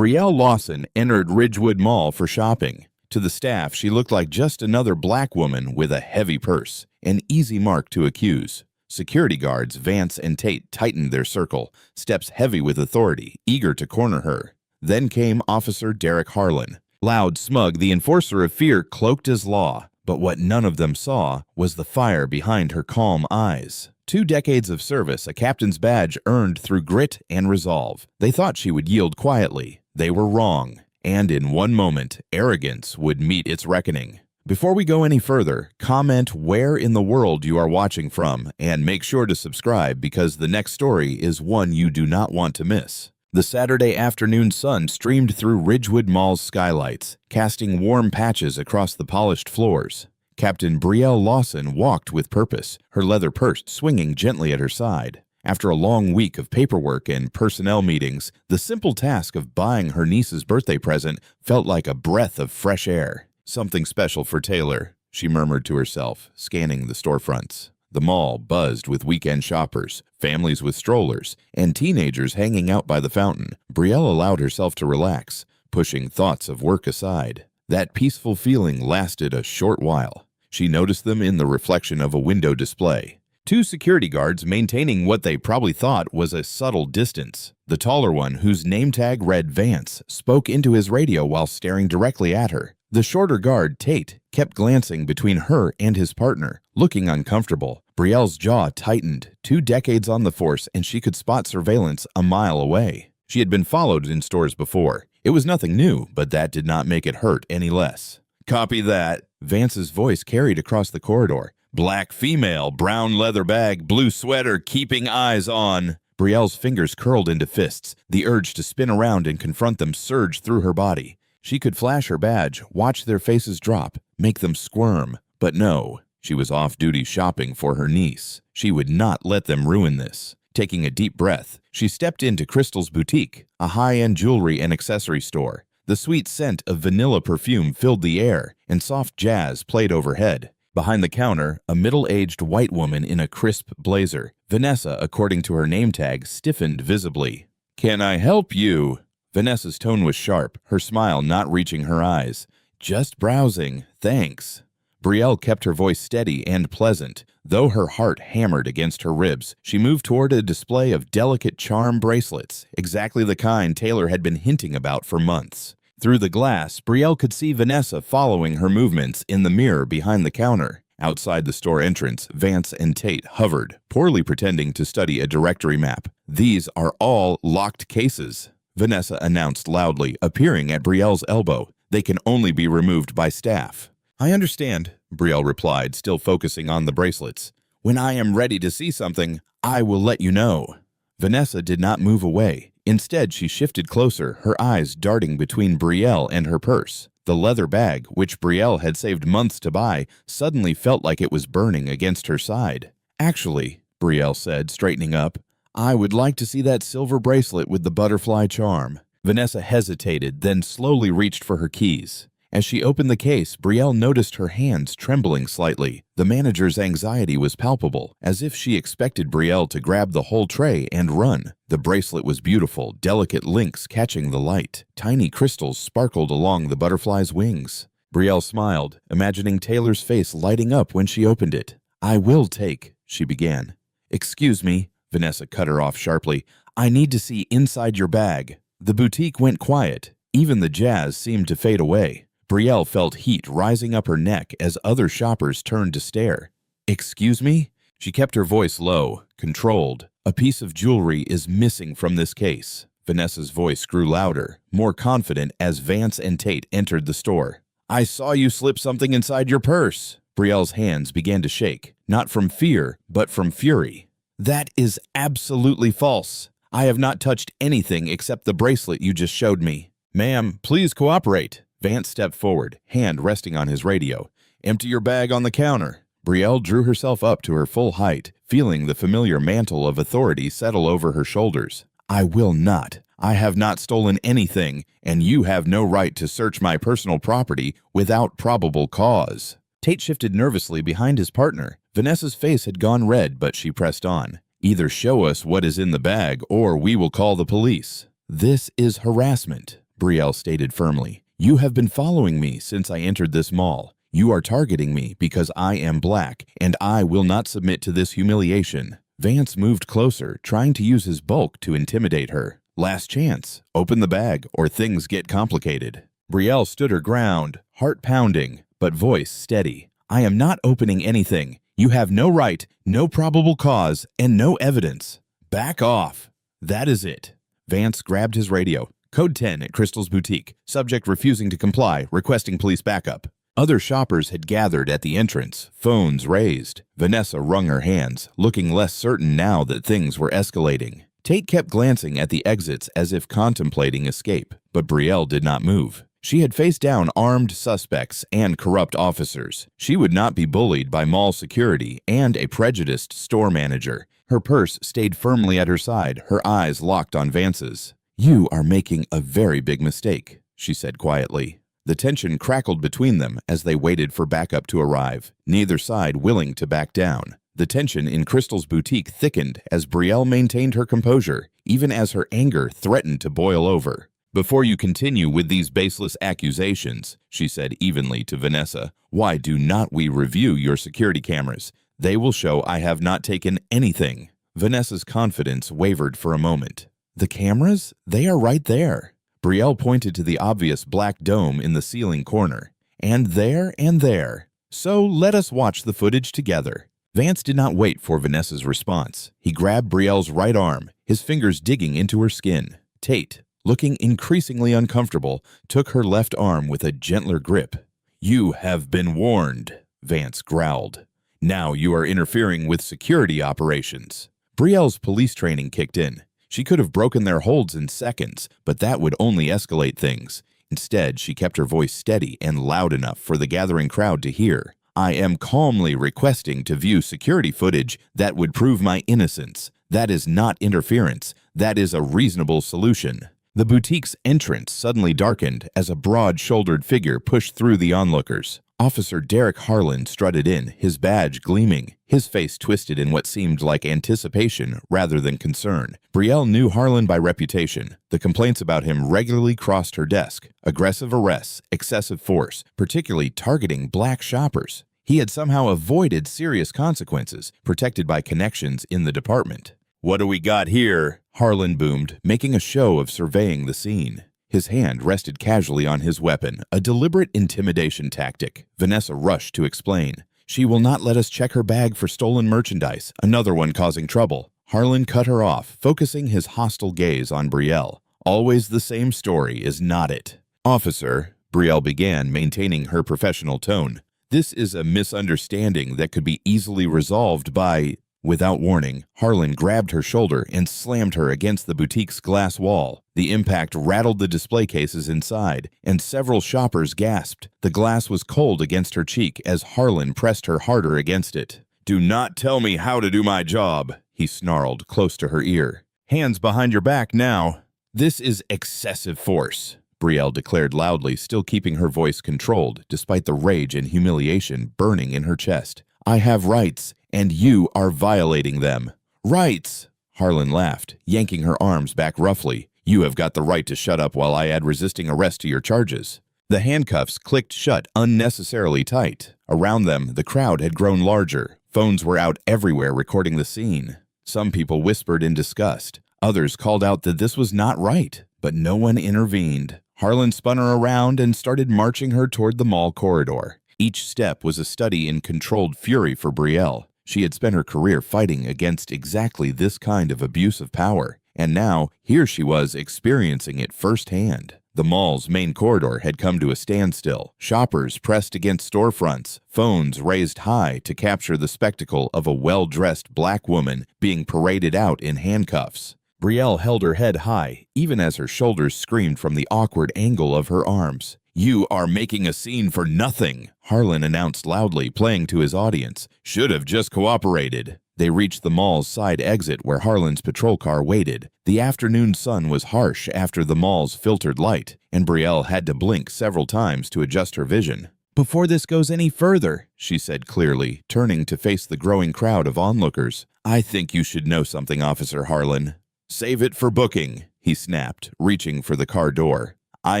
Brielle Lawson entered Ridgewood Mall for shopping. To the staff, she looked like just another black woman with a heavy purse, an easy mark to accuse. Security guards Vance and Tate tightened their circle, steps heavy with authority, eager to corner her. Then came Officer Derek Harlan. Loud, smug, the enforcer of fear cloaked as law. But what none of them saw was the fire behind her calm eyes. 2 decades of service, a captain's badge earned through grit and resolve. They thought she would yield quietly. They were wrong. And in one moment, arrogance would meet its reckoning. Before we go any further, comment where in the world you are watching from, and make sure to subscribe because the next story is one you do not want to miss. The Saturday afternoon sun streamed through Ridgewood Mall's skylights, casting warm patches across the polished floors. Captain Brielle Lawson walked with purpose, her leather purse swinging gently at her side. After a long week of paperwork and personnel meetings, the simple task of buying her niece's birthday present felt like a breath of fresh air. Something special for Taylor, she murmured to herself, scanning the storefronts. The mall buzzed with weekend shoppers, families with strollers, and teenagers hanging out by the fountain. Brielle allowed herself to relax, pushing thoughts of work aside. That peaceful feeling lasted a short while. She noticed them in the reflection of a window display. 2 security guards maintaining what they probably thought was a subtle distance. The taller one, whose name tag read Vance, spoke into his radio while staring directly at her. The shorter guard, Tate, kept glancing between her and his partner, looking uncomfortable. Brielle's jaw tightened. 2 decades on the force, and she could spot surveillance a mile away. She had been followed in stores before. It was nothing new, but that did not make it hurt any less. "Copy that." Vance's voice carried across the corridor. "Black female, brown leather bag, blue sweater, keeping eyes on." Brielle's fingers curled into fists. The urge to spin around and confront them surged through her body. She could flash her badge, watch their faces drop, make them squirm. But no, she was off-duty shopping for her niece. She would not let them ruin this. Taking a deep breath, she stepped into Crystal's boutique, a high-end jewelry and accessory store. The sweet scent of vanilla perfume filled the air, and soft jazz played overhead. Behind the counter, a middle-aged white woman in a crisp blazer. Vanessa, according to her name tag, stiffened visibly. "Can I help you?" Vanessa's tone was sharp, her smile not reaching her eyes. "Just browsing, thanks." Brielle kept her voice steady and pleasant. Though her heart hammered against her ribs, she moved toward a display of delicate charm bracelets, exactly the kind Taylor had been hinting about for months. Through the glass, Brielle could see Vanessa following her movements in the mirror behind the counter. Outside the store entrance, Vance and Tate hovered, poorly pretending to study a directory map. "These are all locked cases," Vanessa announced loudly, appearing at Brielle's elbow. "They can only be removed by staff." "I understand," Brielle replied, still focusing on the bracelets. "When I am ready to see something, I will let you know." Vanessa did not move away. Instead, she shifted closer, her eyes darting between Brielle and her purse. The leather bag, which Brielle had saved months to buy, suddenly felt like it was burning against her side. "Actually," Brielle said, straightening up, "I would like to see that silver bracelet with the butterfly charm." Vanessa hesitated, then slowly reached for her keys. As she opened the case, Brielle noticed her hands trembling slightly. The manager's anxiety was palpable, as if she expected Brielle to grab the whole tray and run. The bracelet was beautiful, delicate links catching the light. Tiny crystals sparkled along the butterfly's wings. Brielle smiled, imagining Taylor's face lighting up when she opened it. "I will take," she began. "Excuse me," Vanessa cut her off sharply. "I need to see inside your bag." The boutique went quiet. Even the jazz seemed to fade away. Brielle felt heat rising up her neck as other shoppers turned to stare. "Excuse me?" She kept her voice low, controlled. "A piece of jewelry is missing from this case." Vanessa's voice grew louder, more confident as Vance and Tate entered the store. "I saw you slip something inside your purse." Brielle's hands began to shake, not from fear, but from fury. "That is absolutely false. I have not touched anything except the bracelet you just showed me." "Ma'am, please cooperate." Vance stepped forward, hand resting on his radio. "Empty your bag on the counter." Brielle drew herself up to her full height, feeling the familiar mantle of authority settle over her shoulders. "I will not. I have not stolen anything, and you have no right to search my personal property without probable cause." Tate shifted nervously behind his partner. Vanessa's face had gone red, but she pressed on. "Either show us what is in the bag, or we will call the police." "This is harassment." Brielle stated firmly. "You have been following me since I entered this mall. You are targeting me because I am black, and I will not submit to this humiliation." Vance moved closer, trying to use his bulk to intimidate her. "Last chance. Open the bag, or things get complicated." Brielle stood her ground, heart pounding, but voice steady. "I am not opening anything. You have no right, no probable cause, and no evidence. Back off." "That is it." Vance grabbed his radio. "Code 10 at Crystal's boutique. Subject refusing to comply, requesting police backup." Other shoppers had gathered at the entrance, phones raised. Vanessa wrung her hands, looking less certain now that things were escalating. Tate kept glancing at the exits as if contemplating escape, but Brielle did not move. She had faced down armed suspects and corrupt officers. She would not be bullied by mall security and a prejudiced store manager. Her purse stayed firmly at her side, her eyes locked on Vance's. "You are making a very big mistake," she said quietly. The tension crackled between them as they waited for backup to arrive, neither side willing to back down. The tension in Crystal's boutique thickened as Brielle maintained her composure, even as her anger threatened to boil over. "Before you continue with these baseless accusations," she said evenly to Vanessa, "why do not we review your security cameras? They will show I have not taken anything." Vanessa's confidence wavered for a moment. "The cameras? They are right there." Brielle pointed to the obvious black dome in the ceiling corner. "And there and there. So let us watch the footage together." Vance did not wait for Vanessa's response. He grabbed Brielle's right arm, his fingers digging into her skin. Tate, looking increasingly uncomfortable, took her left arm with a gentler grip. "You have been warned," Vance growled. "Now you are interfering with security operations." Brielle's police training kicked in. She could have broken their holds in seconds, but that would only escalate things. Instead, she kept her voice steady and loud enough for the gathering crowd to hear. "I am calmly requesting to view security footage that would prove my innocence. That is not interference. That is a reasonable solution." The boutique's entrance suddenly darkened as a broad-shouldered figure pushed through the onlookers. Officer Derek Harlan strutted in, his badge gleaming, his face twisted in what seemed like anticipation rather than concern. Brielle knew Harlan by reputation. The complaints about him regularly crossed her desk. Aggressive arrests, excessive force, particularly targeting black shoppers. He had somehow avoided serious consequences, protected by connections in the department. "What do we got here?" Harlan boomed, making a show of surveying the scene. His hand rested casually on his weapon, a deliberate intimidation tactic. Vanessa rushed to explain. "She will not let us check her bag for stolen merchandise, another one causing trouble." Harlan cut her off, focusing his hostile gaze on Brielle. "Always the same story, is not it?" "Officer," Brielle began, maintaining her professional tone, "this is a misunderstanding that could be easily resolved by—" Without warning, Harlan grabbed her shoulder and slammed her against the boutique's glass wall. The impact rattled the display cases inside, and several shoppers gasped. The glass was cold against her cheek as Harlan pressed her harder against it. "Do not tell me how to do my job," he snarled close to her ear. "Hands behind your back now." "This is excessive force," Brielle declared loudly, still keeping her voice controlled despite the rage and humiliation burning in her chest. "I have rights, and you are violating them." "Rights!" Harlan laughed, yanking her arms back roughly. "You have got the right to shut up while I add resisting arrest to your charges." The handcuffs clicked shut unnecessarily tight. Around them, the crowd had grown larger. Phones were out everywhere recording the scene. Some people whispered in disgust. Others called out that this was not right, but no one intervened. Harlan spun her around and started marching her toward the mall corridor. Each step was a study in controlled fury for Brielle. She had spent her career fighting against exactly this kind of abuse of power, and now here she was experiencing it firsthand. The mall's main corridor had come to a standstill. Shoppers pressed against storefronts, phones raised high to capture the spectacle of a well-dressed black woman being paraded out in handcuffs. Brielle held her head high, even as her shoulders screamed from the awkward angle of her arms. "You are making a scene for nothing," Harlan announced loudly, playing to his audience. "Should have just cooperated." They reached the mall's side exit where Harlan's patrol car waited. The afternoon sun was harsh after the mall's filtered light, and Brielle had to blink several times to adjust her vision. "Before this goes any further," she said clearly, turning to face the growing crowd of onlookers, "I think you should know something, Officer Harlan." "Save it for booking," he snapped, reaching for the car door. I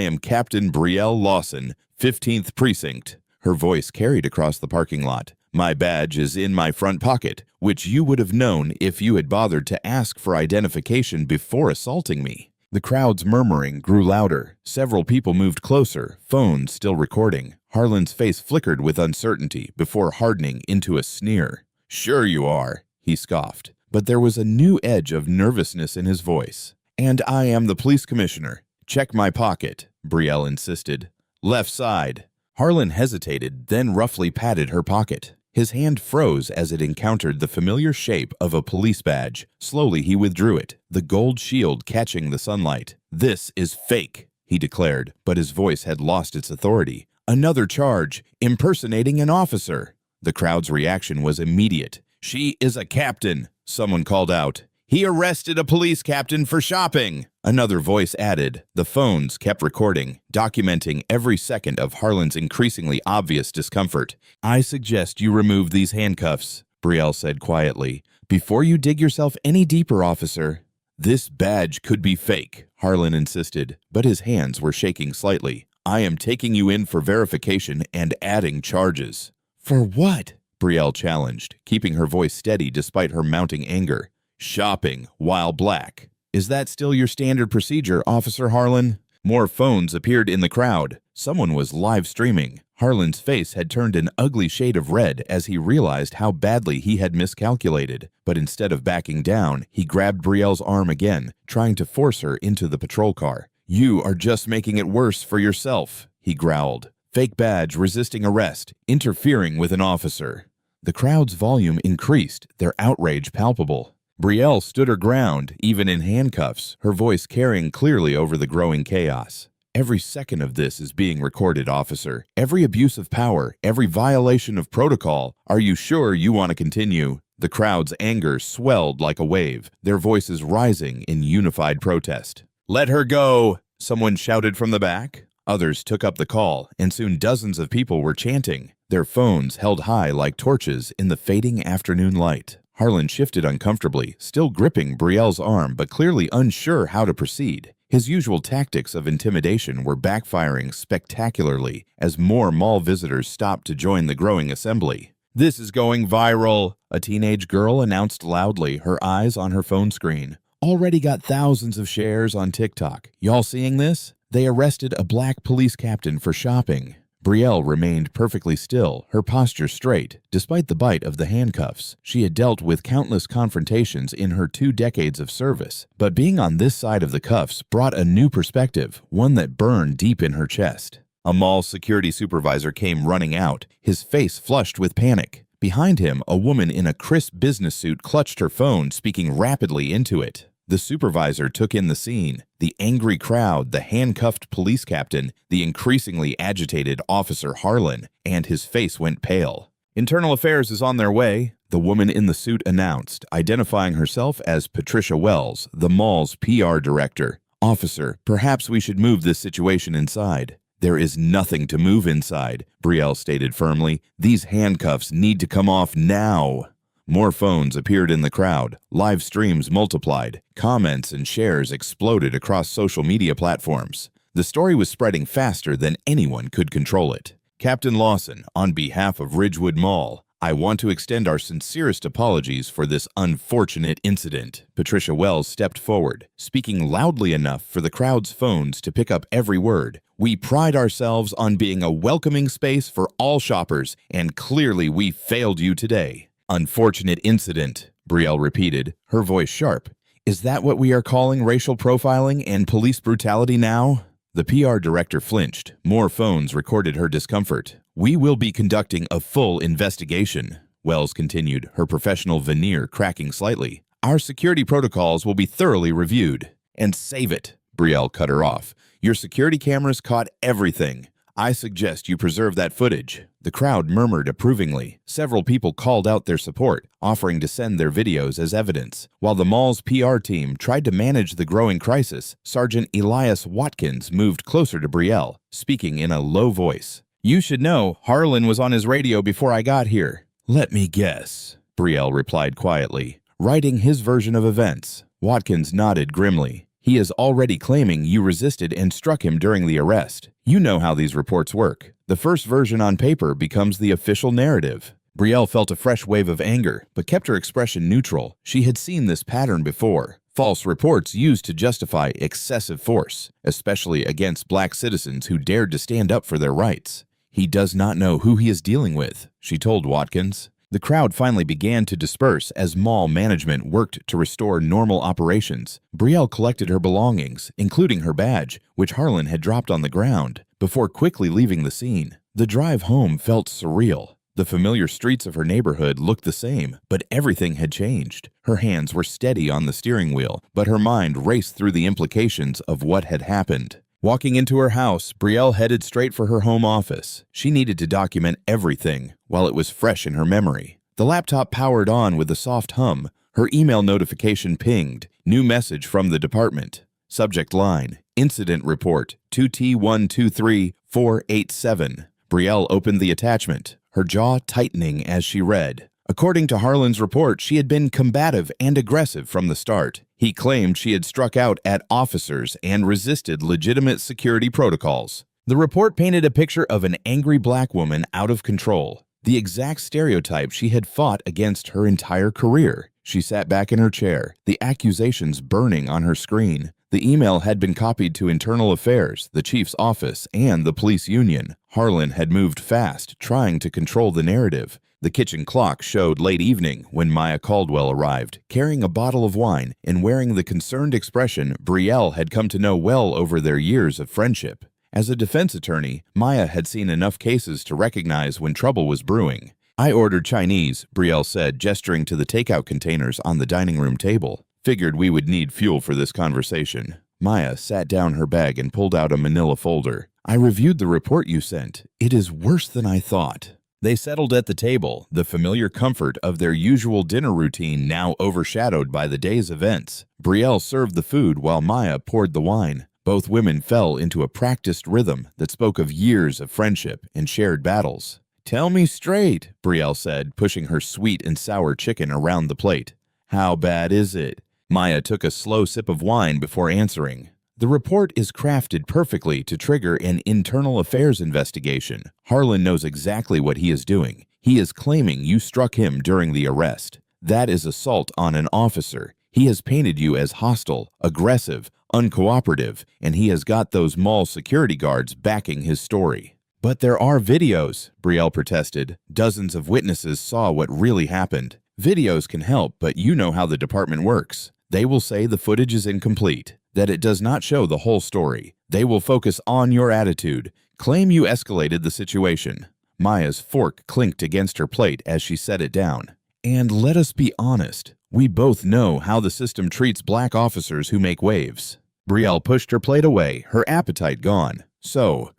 am Captain Brielle Lawson, 15th Precinct." Her voice carried across the parking lot. "My badge is in my front pocket, which you would have known if you had bothered to ask for identification before assaulting me." The crowd's murmuring grew louder. Several people moved closer, phones still recording. Harlan's face flickered with uncertainty before hardening into a sneer. "Sure you are," he scoffed, but there was a new edge of nervousness in his voice. "And I am the police commissioner. Check my pocket," Brielle insisted. "Left side." Harlan hesitated, then roughly patted her pocket. His hand froze as it encountered the familiar shape of a police badge. Slowly he withdrew it, the gold shield catching the sunlight. "This is fake," he declared, but his voice had lost its authority. "Another charge, impersonating an officer." The crowd's reaction was immediate. "She is a captain," someone called out. "He arrested a police captain for shopping," another voice added. The phones kept recording, documenting every second of Harlan's increasingly obvious discomfort. "I suggest you remove these handcuffs," Brielle said quietly, "before you dig yourself any deeper, officer." "This badge could be fake," Harlan insisted, but his hands were shaking slightly. "I am taking you in for verification and adding charges." "For what?" Brielle challenged, keeping her voice steady despite her mounting anger. "Shopping while black." "Is that still your standard procedure, Officer Harlan?" More phones appeared in the crowd. Someone was live streaming. Harlan's face had turned an ugly shade of red as he realized how badly he had miscalculated. But instead of backing down, he grabbed Brielle's arm again, trying to force her into the patrol car. "You are just making it worse for yourself," he growled. "Fake badge resisting arrest, interfering with an officer." The crowd's volume increased, their outrage palpable. Brielle stood her ground, even in handcuffs, her voice carrying clearly over the growing chaos. "Every second of this is being recorded, officer. Every abuse of power, every violation of protocol. Are you sure you want to continue?" The crowd's anger swelled like a wave, their voices rising in unified protest. "Let her go!" someone shouted from the back. Others took up the call, and soon dozens of people were chanting, their phones held high like torches in the fading afternoon light. Harlan shifted uncomfortably, still gripping Brielle's arm but clearly unsure how to proceed. His usual tactics of intimidation were backfiring spectacularly as more mall visitors stopped to join the growing assembly. "This is going viral," a teenage girl announced loudly, her eyes on her phone screen. "Already got thousands of shares on TikTok. Y'all seeing this? They arrested a black police captain for shopping." Brielle remained perfectly still, her posture straight, despite the bite of the handcuffs. She had dealt with countless confrontations in her 2 decades of service, but being on this side of the cuffs brought a new perspective, one that burned deep in her chest. A mall security supervisor came running out, his face flushed with panic. Behind him, a woman in a crisp business suit clutched her phone, speaking rapidly into it. The supervisor took in the scene, the angry crowd, the handcuffed police captain, the increasingly agitated Officer Harlan, and his face went pale. "Internal Affairs is on their way," the woman in the suit announced, identifying herself as Patricia Wells, the mall's PR director. "Officer, perhaps we should move this situation inside." "There is nothing to move inside," Brielle stated firmly. "These handcuffs need to come off now." More phones appeared in the crowd, live streams multiplied, comments and shares exploded across social media platforms. The story was spreading faster than anyone could control it. "Captain Lawson, on behalf of Ridgewood Mall, I want to extend our sincerest apologies for this unfortunate incident." Patricia Wells stepped forward, speaking loudly enough for the crowd's phones to pick up every word. "We pride ourselves on being a welcoming space for all shoppers, and clearly we failed you today." "Unfortunate incident," Brielle repeated, her voice sharp. "Is that what we are calling racial profiling and police brutality now?" The PR director flinched. More phones recorded her discomfort. "We will be conducting a full investigation," Wells continued, her professional veneer cracking slightly. "Our security protocols will be thoroughly reviewed." "And save it," Brielle cut her off. "Your security cameras caught everything. I suggest you preserve that footage." The crowd murmured approvingly. Several people called out their support, offering to send their videos as evidence. While the mall's PR team tried to manage the growing crisis, Sergeant Elias Watkins moved closer to Brielle, speaking in a low voice. "You should know, Harlan was on his radio before I got here." "Let me guess," Brielle replied quietly. "Writing his version of events." Watkins nodded grimly. He is already claiming you resisted and struck him during the arrest. You know how these reports work. The first version on paper becomes the official narrative. Brielle felt a fresh wave of anger, but kept her expression neutral. She had seen this pattern before. False reports used to justify excessive force, especially against black citizens who dared to stand up for their rights. He does not know who he is dealing with, she told Watkins. The crowd finally began to disperse as mall management worked to restore normal operations. Brielle collected her belongings, including her badge, which Harlan had dropped on the ground, before quickly leaving the scene. The drive home felt surreal. The familiar streets of her neighborhood looked the same, but everything had changed. Her hands were steady on the steering wheel, but her mind raced through the implications of what had happened. Walking into her house, Brielle headed straight for her home office. She needed to document everything while it was fresh in her memory. The laptop powered on with a soft hum. Her email notification pinged. New message from the department. Subject line, Incident Report 2T123487. Brielle opened the attachment, her jaw tightening as she read. According to Harlan's report, she had been combative and aggressive from the start. He claimed she had struck out at officers and resisted legitimate security protocols. The report painted a picture of an angry black woman out of control, the exact stereotype she had fought against her entire career. She sat back in her chair, the accusations burning on her screen. The email had been copied to Internal Affairs, the chief's office, and the police union. Harlan had moved fast, trying to control the narrative. The kitchen clock showed late evening when Maya Caldwell arrived, carrying a bottle of wine and wearing the concerned expression Brielle had come to know well over their years of friendship. As a defense attorney, Maya had seen enough cases to recognize when trouble was brewing. I ordered Chinese, Brielle said, gesturing to the takeout containers on the dining room table. Figured we would need fuel for this conversation. Maya sat down her bag and pulled out a manila folder. I reviewed the report you sent. It is worse than I thought. They settled at the table, the familiar comfort of their usual dinner routine now overshadowed by the day's events. Brielle served the food while Maya poured the wine. Both women fell into a practiced rhythm that spoke of years of friendship and shared battles. Tell me straight, Brielle said, pushing her sweet and sour chicken around the plate. How bad is it? Maya took a slow sip of wine before answering. The report is crafted perfectly to trigger an internal affairs investigation. Harlan knows exactly what he is doing. He is claiming you struck him during the arrest. That is assault on an officer. He has painted you as hostile, aggressive, uncooperative, and he has got those mall security guards backing his story. But there are videos, Brielle protested. Dozens of witnesses saw what really happened. Videos can help, but you know how the department works. They will say the footage is incomplete, that it does not show the whole story. They will focus on your attitude, claim you escalated the situation. Maya's fork clinked against her plate as she set it down. And let us be honest, we both know how the system treats black officers who make waves. Brielle pushed her plate away, her appetite gone. So,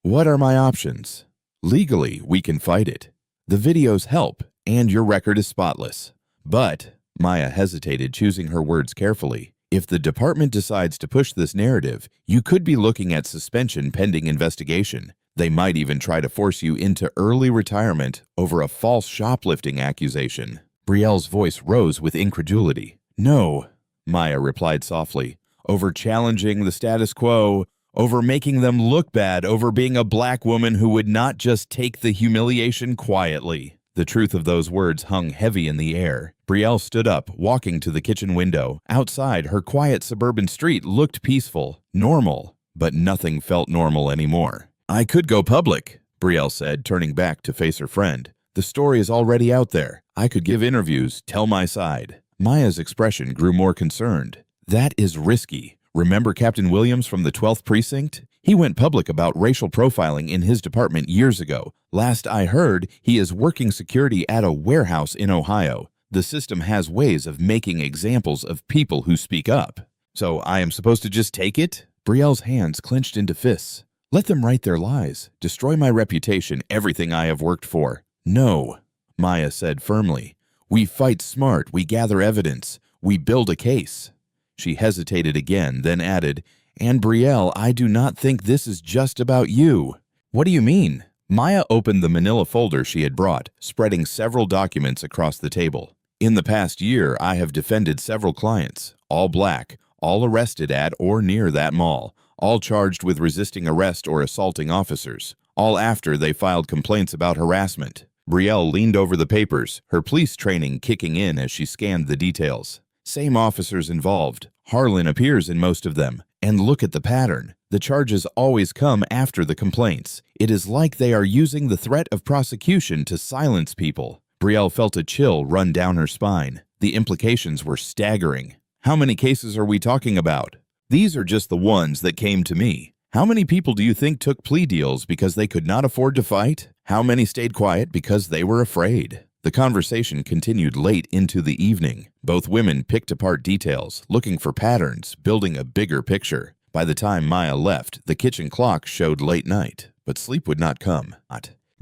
what are my options? Legally, we can fight it. The videos help, and your record is spotless. But, Maya hesitated, choosing her words carefully. If the department decides to push this narrative, you could be looking at suspension pending investigation. They might even try to force you into early retirement over a false shoplifting accusation. Brielle's voice rose with incredulity. No, Maya replied softly. Over challenging the status quo, over making them look bad, over being a black woman who would not just take the humiliation quietly. The truth of those words hung heavy in the air. Brielle stood up, walking to the kitchen window. Outside, her quiet suburban street looked peaceful, normal, but nothing felt normal anymore. I could go public, Brielle said, turning back to face her friend. The story is already out there. I could give interviews, tell my side. Maya's expression grew more concerned. That is risky. Remember Captain Williams from the 12th Precinct? He went public about racial profiling in his department years ago. Last I heard, he is working security at a warehouse in Ohio. The system has ways of making examples of people who speak up. So I am supposed to just take it? Brielle's hands clenched into fists. Let them write their lies, destroy my reputation, everything I have worked for. No, Maya said firmly. We fight smart, we gather evidence, we build a case. She hesitated again, then added, and Brielle, I do not think this is just about you. What do you mean? Maya opened the manila folder she had brought, spreading several documents across the table. In the past year, I have defended several clients, all black, all arrested at or near that mall, all charged with resisting arrest or assaulting officers, all after they filed complaints about harassment. Brielle leaned over the papers, her police training kicking in as she scanned the details. Same officers involved. Harlan appears in most of them. And look at the pattern. The charges always come after the complaints. It is like they are using the threat of prosecution to silence people. Brielle felt a chill run down her spine. The implications were staggering. How many cases are we talking about? These are just the ones that came to me. How many people do you think took plea deals because they could not afford to fight? How many stayed quiet because they were afraid? The conversation continued late into the evening. Both women picked apart details, looking for patterns, building a bigger picture. By the time Maya left, the kitchen clock showed late night, but sleep would not come.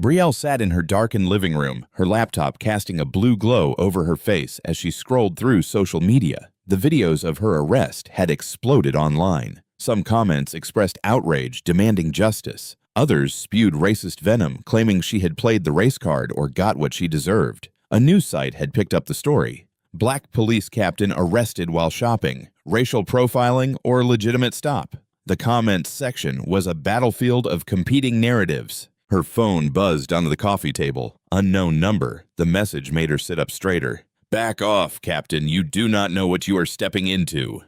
Brielle sat in her darkened living room, her laptop casting a blue glow over her face as she scrolled through social media. The videos of her arrest had exploded online. Some comments expressed outrage, demanding justice. Others spewed racist venom, claiming she had played the race card or got what she deserved. A news site had picked up the story. Black police captain arrested while shopping. Racial profiling or legitimate stop. The comments section was a battlefield of competing narratives. Her phone buzzed onto the coffee table. Unknown number. The message made her sit up straighter. "Back off, Captain. You do not know what you are stepping into."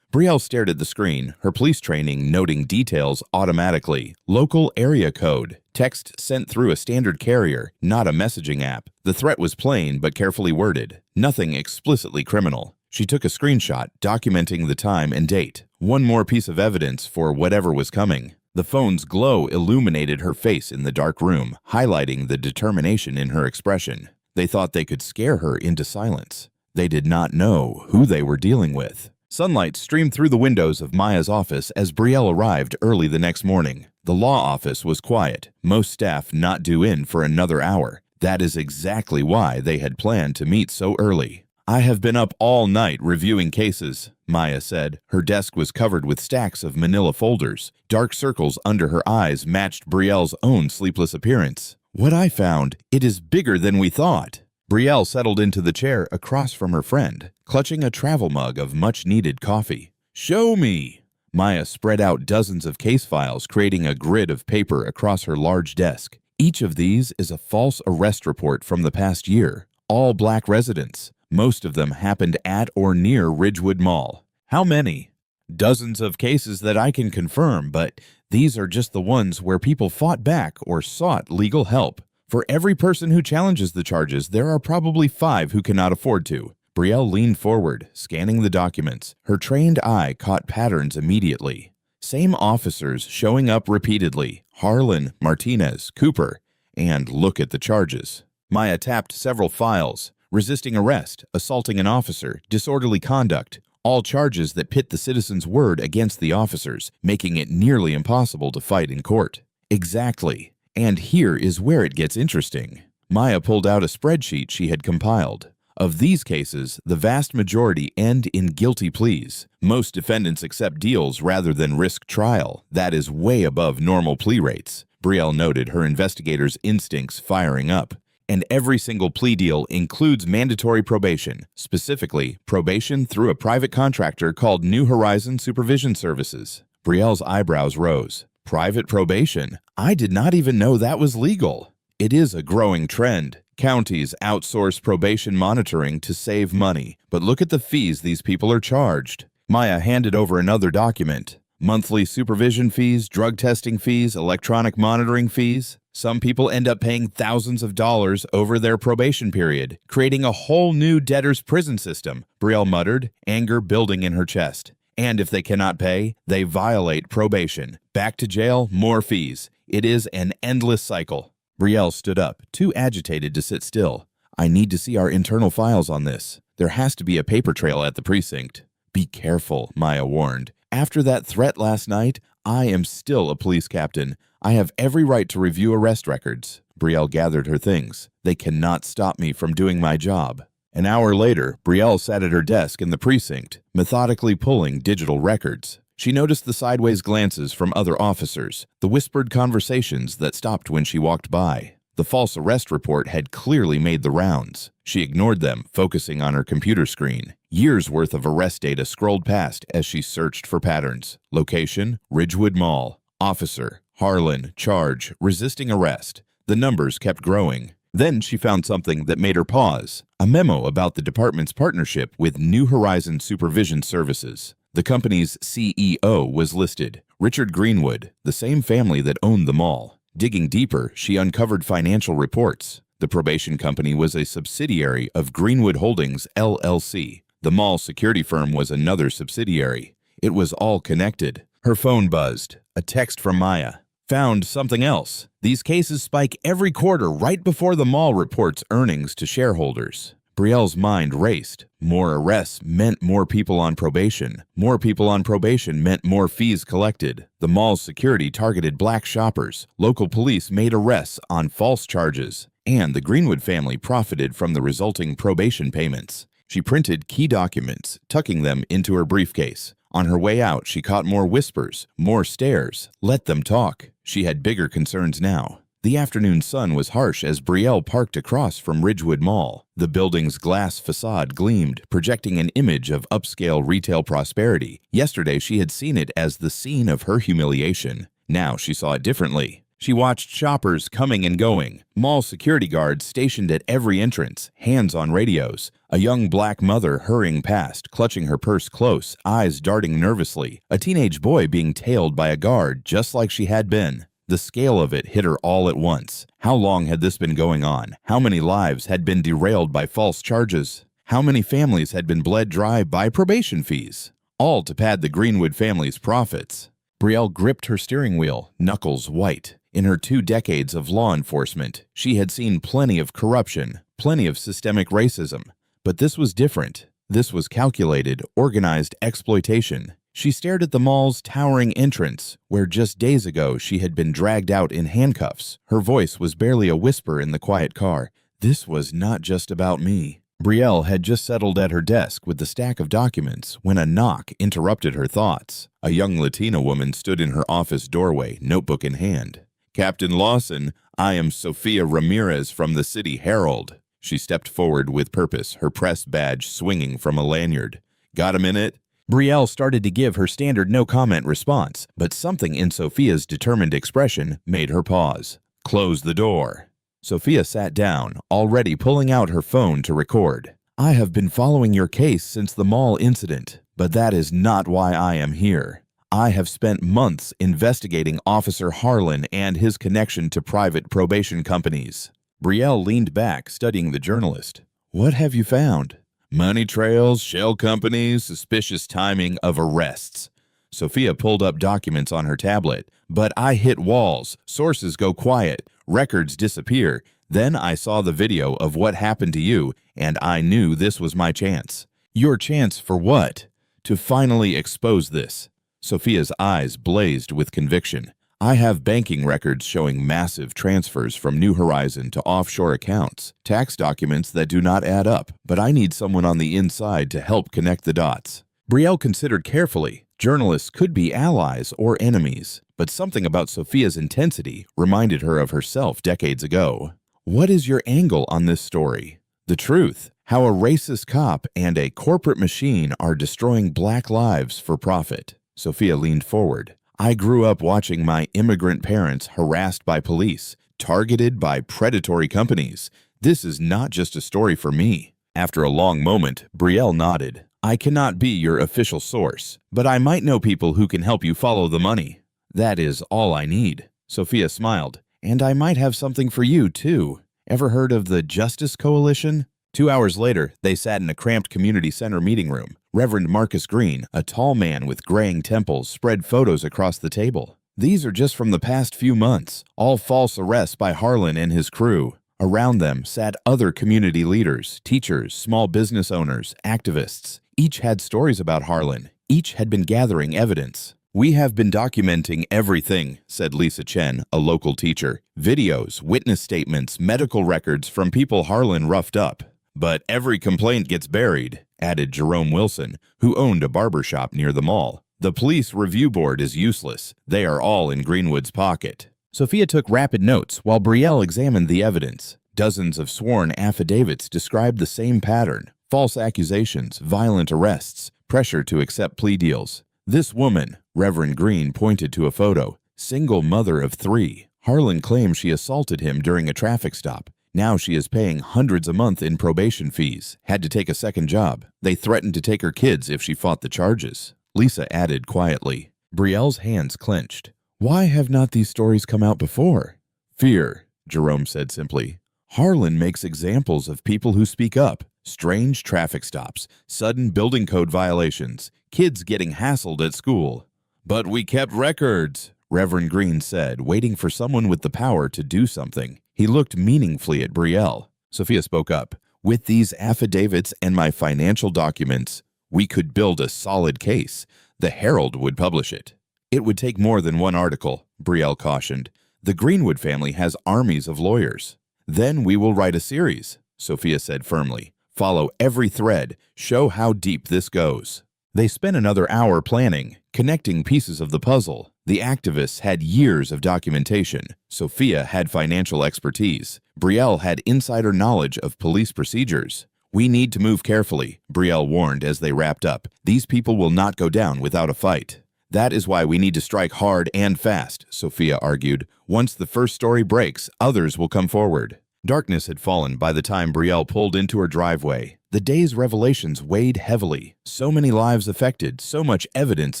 Brielle stared at the screen, her police training noting details automatically. Local area code. Text sent through a standard carrier, not a messaging app. The threat was plain but carefully worded. Nothing explicitly criminal. She took a screenshot, documenting the time and date. One more piece of evidence for whatever was coming. The phone's glow illuminated her face in the dark room, highlighting the determination in her expression. They thought they could scare her into silence. They did not know who they were dealing with. Sunlight streamed through the windows of Maya's office as Brielle arrived early the next morning. The law office was quiet, most staff not due in for another hour. That is exactly why they had planned to meet so early. "I have been up all night reviewing cases," Maya said. Her desk was covered with stacks of manila folders. Dark circles under her eyes matched Brielle's own sleepless appearance. "What I found, it is bigger than we thought." Brielle settled into the chair across from her friend, clutching a travel mug of much-needed coffee. "Show me!" Maya spread out dozens of case files, creating a grid of paper across her large desk. Each of these is a false arrest report from the past year. All Black residents. Most of them happened at or near Ridgewood Mall. "How many?" "Dozens of cases that I can confirm, but these are just the ones where people fought back or sought legal help. For every person who challenges the charges, there are probably 5 who cannot afford to." Brielle leaned forward, scanning the documents. Her trained eye caught patterns immediately. Same officers showing up repeatedly. Harlan, Martinez, Cooper. And look at the charges. Maya tapped several files. Resisting arrest, assaulting an officer, disorderly conduct. All charges that pit the citizen's word against the officers, making it nearly impossible to fight in court. Exactly. And here is where it gets interesting. Maya pulled out a spreadsheet she had compiled. Of these cases, the vast majority end in guilty pleas. Most defendants accept deals rather than risk trial. That is way above normal plea rates. Brielle noted, her investigators' instincts firing up. And every single plea deal includes mandatory probation, specifically probation through a private contractor called New Horizon Supervision Services. Brielle's eyebrows rose. Private probation? I did not even know that was legal. It is a growing trend. Counties outsource probation monitoring to save money, but look at the fees these people are charged. Maya handed over another document. Monthly supervision fees, drug testing fees, electronic monitoring fees. Some people end up paying thousands of dollars over their probation period, creating a whole new debtor's prison system, Brielle muttered, anger building in her chest. And if they cannot pay, they violate probation. Back to jail, more fees. It is an endless cycle. Brielle stood up, too agitated to sit still. "I need to see our internal files on this. There has to be a paper trail at the precinct." "Be careful," Maya warned. "After that threat last night, I am still a police captain. I have every right to review arrest records." Brielle gathered her things. "They cannot stop me from doing my job." An hour later, Brielle sat at her desk in the precinct, methodically pulling digital records. She noticed the sideways glances from other officers, the whispered conversations that stopped when she walked by. The false arrest report had clearly made the rounds. She ignored them, focusing on her computer screen. Years' worth of arrest data scrolled past as she searched for patterns. Location: Ridgewood Mall. Officer: Harlan. Charge: resisting arrest. The numbers kept growing. Then she found something that made her pause. A memo about the department's partnership with New Horizon Supervision Services. The company's CEO was listed: Richard Greenwood, the same family that owned the mall. Digging deeper, she uncovered financial reports. The probation company was a subsidiary of Greenwood Holdings, LLC. The mall security firm was another subsidiary. It was all connected. Her phone buzzed. A text from Maya. Found something else. These cases spike every quarter right before the mall reports earnings to shareholders. Brielle's mind raced. More arrests meant more people on probation. More people on probation meant more fees collected. The mall's security targeted black shoppers. Local police made arrests on false charges. And the Greenwood family profited from the resulting probation payments. She printed key documents, tucking them into her briefcase. On her way out, she caught more whispers, more stares. Let them talk. She had bigger concerns now. The afternoon sun was harsh as Brielle parked across from Ridgewood Mall. The building's glass facade gleamed, projecting an image of upscale retail prosperity. Yesterday, she had seen it as the scene of her humiliation. Now she saw it differently. She watched shoppers coming and going, mall security guards stationed at every entrance, hands on radios, a young black mother hurrying past, clutching her purse close, eyes darting nervously, a teenage boy being tailed by a guard just like she had been. The scale of it hit her all at once. How long had this been going on? How many lives had been derailed by false charges? How many families had been bled dry by probation fees? All to pad the Greenwood family's profits. Brielle gripped her steering wheel, knuckles white. In her 2 decades of law enforcement, she had seen plenty of corruption, plenty of systemic racism. But this was different. This was calculated, organized exploitation. She stared at the mall's towering entrance, where just days ago she had been dragged out in handcuffs. Her voice was barely a whisper in the quiet car. This was not just about me. Brielle had just settled at her desk with the stack of documents when a knock interrupted her thoughts. A young Latina woman stood in her office doorway, notebook in hand. "Captain Lawson, I am Sophia Ramirez from the City Herald." She stepped forward with purpose, her press badge swinging from a lanyard. "Got a minute?" Brielle started to give her standard no-comment response, but something in Sophia's determined expression made her pause. "Close the door." Sophia sat down, already pulling out her phone to record. "I have been following your case since the mall incident, but that is not why I am here. I have spent months investigating Officer Harlan and his connection to private probation companies." Brielle leaned back, studying the journalist. "What have you found?" "Money trails, shell companies, suspicious timing of arrests." Sophia pulled up documents on her tablet. "But I hit walls, sources go quiet, records disappear. Then I saw the video of what happened to you, and I knew this was my chance." "Your chance for what?" "To finally expose this." Sophia's eyes blazed with conviction. "I have banking records showing massive transfers from New Horizon to offshore accounts, tax documents that do not add up, but I need someone on the inside to help connect the dots." Brielle considered carefully. Journalists could be allies or enemies, but something about Sophia's intensity reminded her of herself decades ago. "What is your angle on this story?" "The truth. How a racist cop and a corporate machine are destroying black lives for profit." Sophia leaned forward. "I grew up watching my immigrant parents harassed by police, targeted by predatory companies. This is not just a story for me." After a long moment, Brielle nodded. "I cannot be your official source, but I might know people who can help you follow the money." "That is all I need." Sophia smiled. "And I might have something for you, too. Ever heard of the Justice Coalition?" 2 hours later, they sat in a cramped community center meeting room. Reverend Marcus Green, a tall man with graying temples, spread photos across the table. "These are just from the past few months, all false arrests by Harlan and his crew." Around them sat other community leaders, teachers, small business owners, activists. Each had stories about Harlan. Each had been gathering evidence. "We have been documenting everything," said Lisa Chen, a local teacher. "Videos, witness statements, medical records from people Harlan roughed up. But every complaint gets buried," added Jerome Wilson, who owned a barber shop near the mall. "The police review board is useless. They are all in Greenwood's pocket." Sophia took rapid notes while Brielle examined the evidence. Dozens of sworn affidavits described the same pattern: false accusations, violent arrests, pressure to accept plea deals. This woman, Reverend Green pointed to a photo, single mother of 3. Harlan claimed she assaulted him during a traffic stop. Now she is paying hundreds a month in probation fees, had to take a second job. They threatened to take her kids if she fought the charges. Lisa added quietly. Brielle's hands clenched. Why have not these stories come out before? Fear, Jerome said simply. Harlan makes examples of people who speak up. Strange traffic stops, sudden building code violations, kids getting hassled at school. But we kept records, Reverend Green said, waiting for someone with the power to do something. He looked meaningfully at Brielle. Sophia spoke up. With these affidavits and my financial documents, we could build a solid case. The Herald would publish it. It would take more than one article, Brielle cautioned. The Greenwood family has armies of lawyers. Then we will write a series, Sophia said firmly. Follow every thread, show how deep this goes. They spent another hour planning, connecting pieces of the puzzle. The activists had years of documentation. Sophia had financial expertise. Brielle had insider knowledge of police procedures. We need to move carefully, Brielle warned as they wrapped up. These people will not go down without a fight. That is why we need to strike hard and fast, Sophia argued. Once the first story breaks, others will come forward. Darkness had fallen by the time Brielle pulled into her driveway. The day's revelations weighed heavily. So many lives affected, so much evidence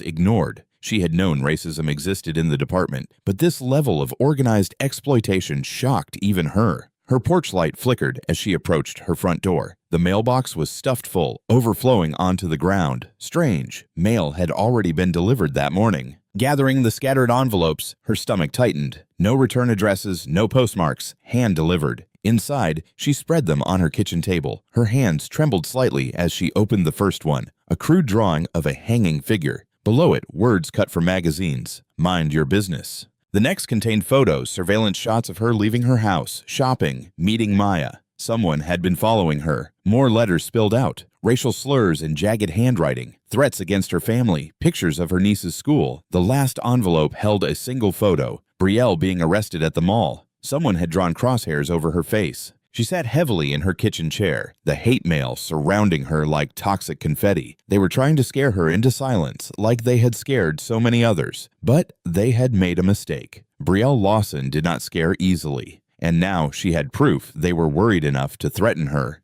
ignored. She had known racism existed in the department, but this level of organized exploitation shocked even her. Her porch light flickered as she approached her front door. The mailbox was stuffed full, overflowing onto the ground. Strange, mail had already been delivered that morning. Gathering the scattered envelopes, her stomach tightened. No return addresses, no postmarks, hand-delivered. Inside, she spread them on her kitchen table. Her hands trembled slightly as she opened the first one, a crude drawing of a hanging figure. Below it, words cut from magazines. Mind your business. The next contained photos, surveillance shots of her leaving her house, shopping, meeting Maya. Someone had been following her. More letters spilled out. Racial slurs and jagged handwriting. Threats against her family. Pictures of her niece's school. The last envelope held a single photo. Brielle being arrested at the mall. Someone had drawn crosshairs over her face. She sat heavily in her kitchen chair, the hate mail surrounding her like toxic confetti. They were trying to scare her into silence, like they had scared so many others. But they had made a mistake. Brielle Lawson did not scare easily, and now she had proof they were worried enough to threaten her.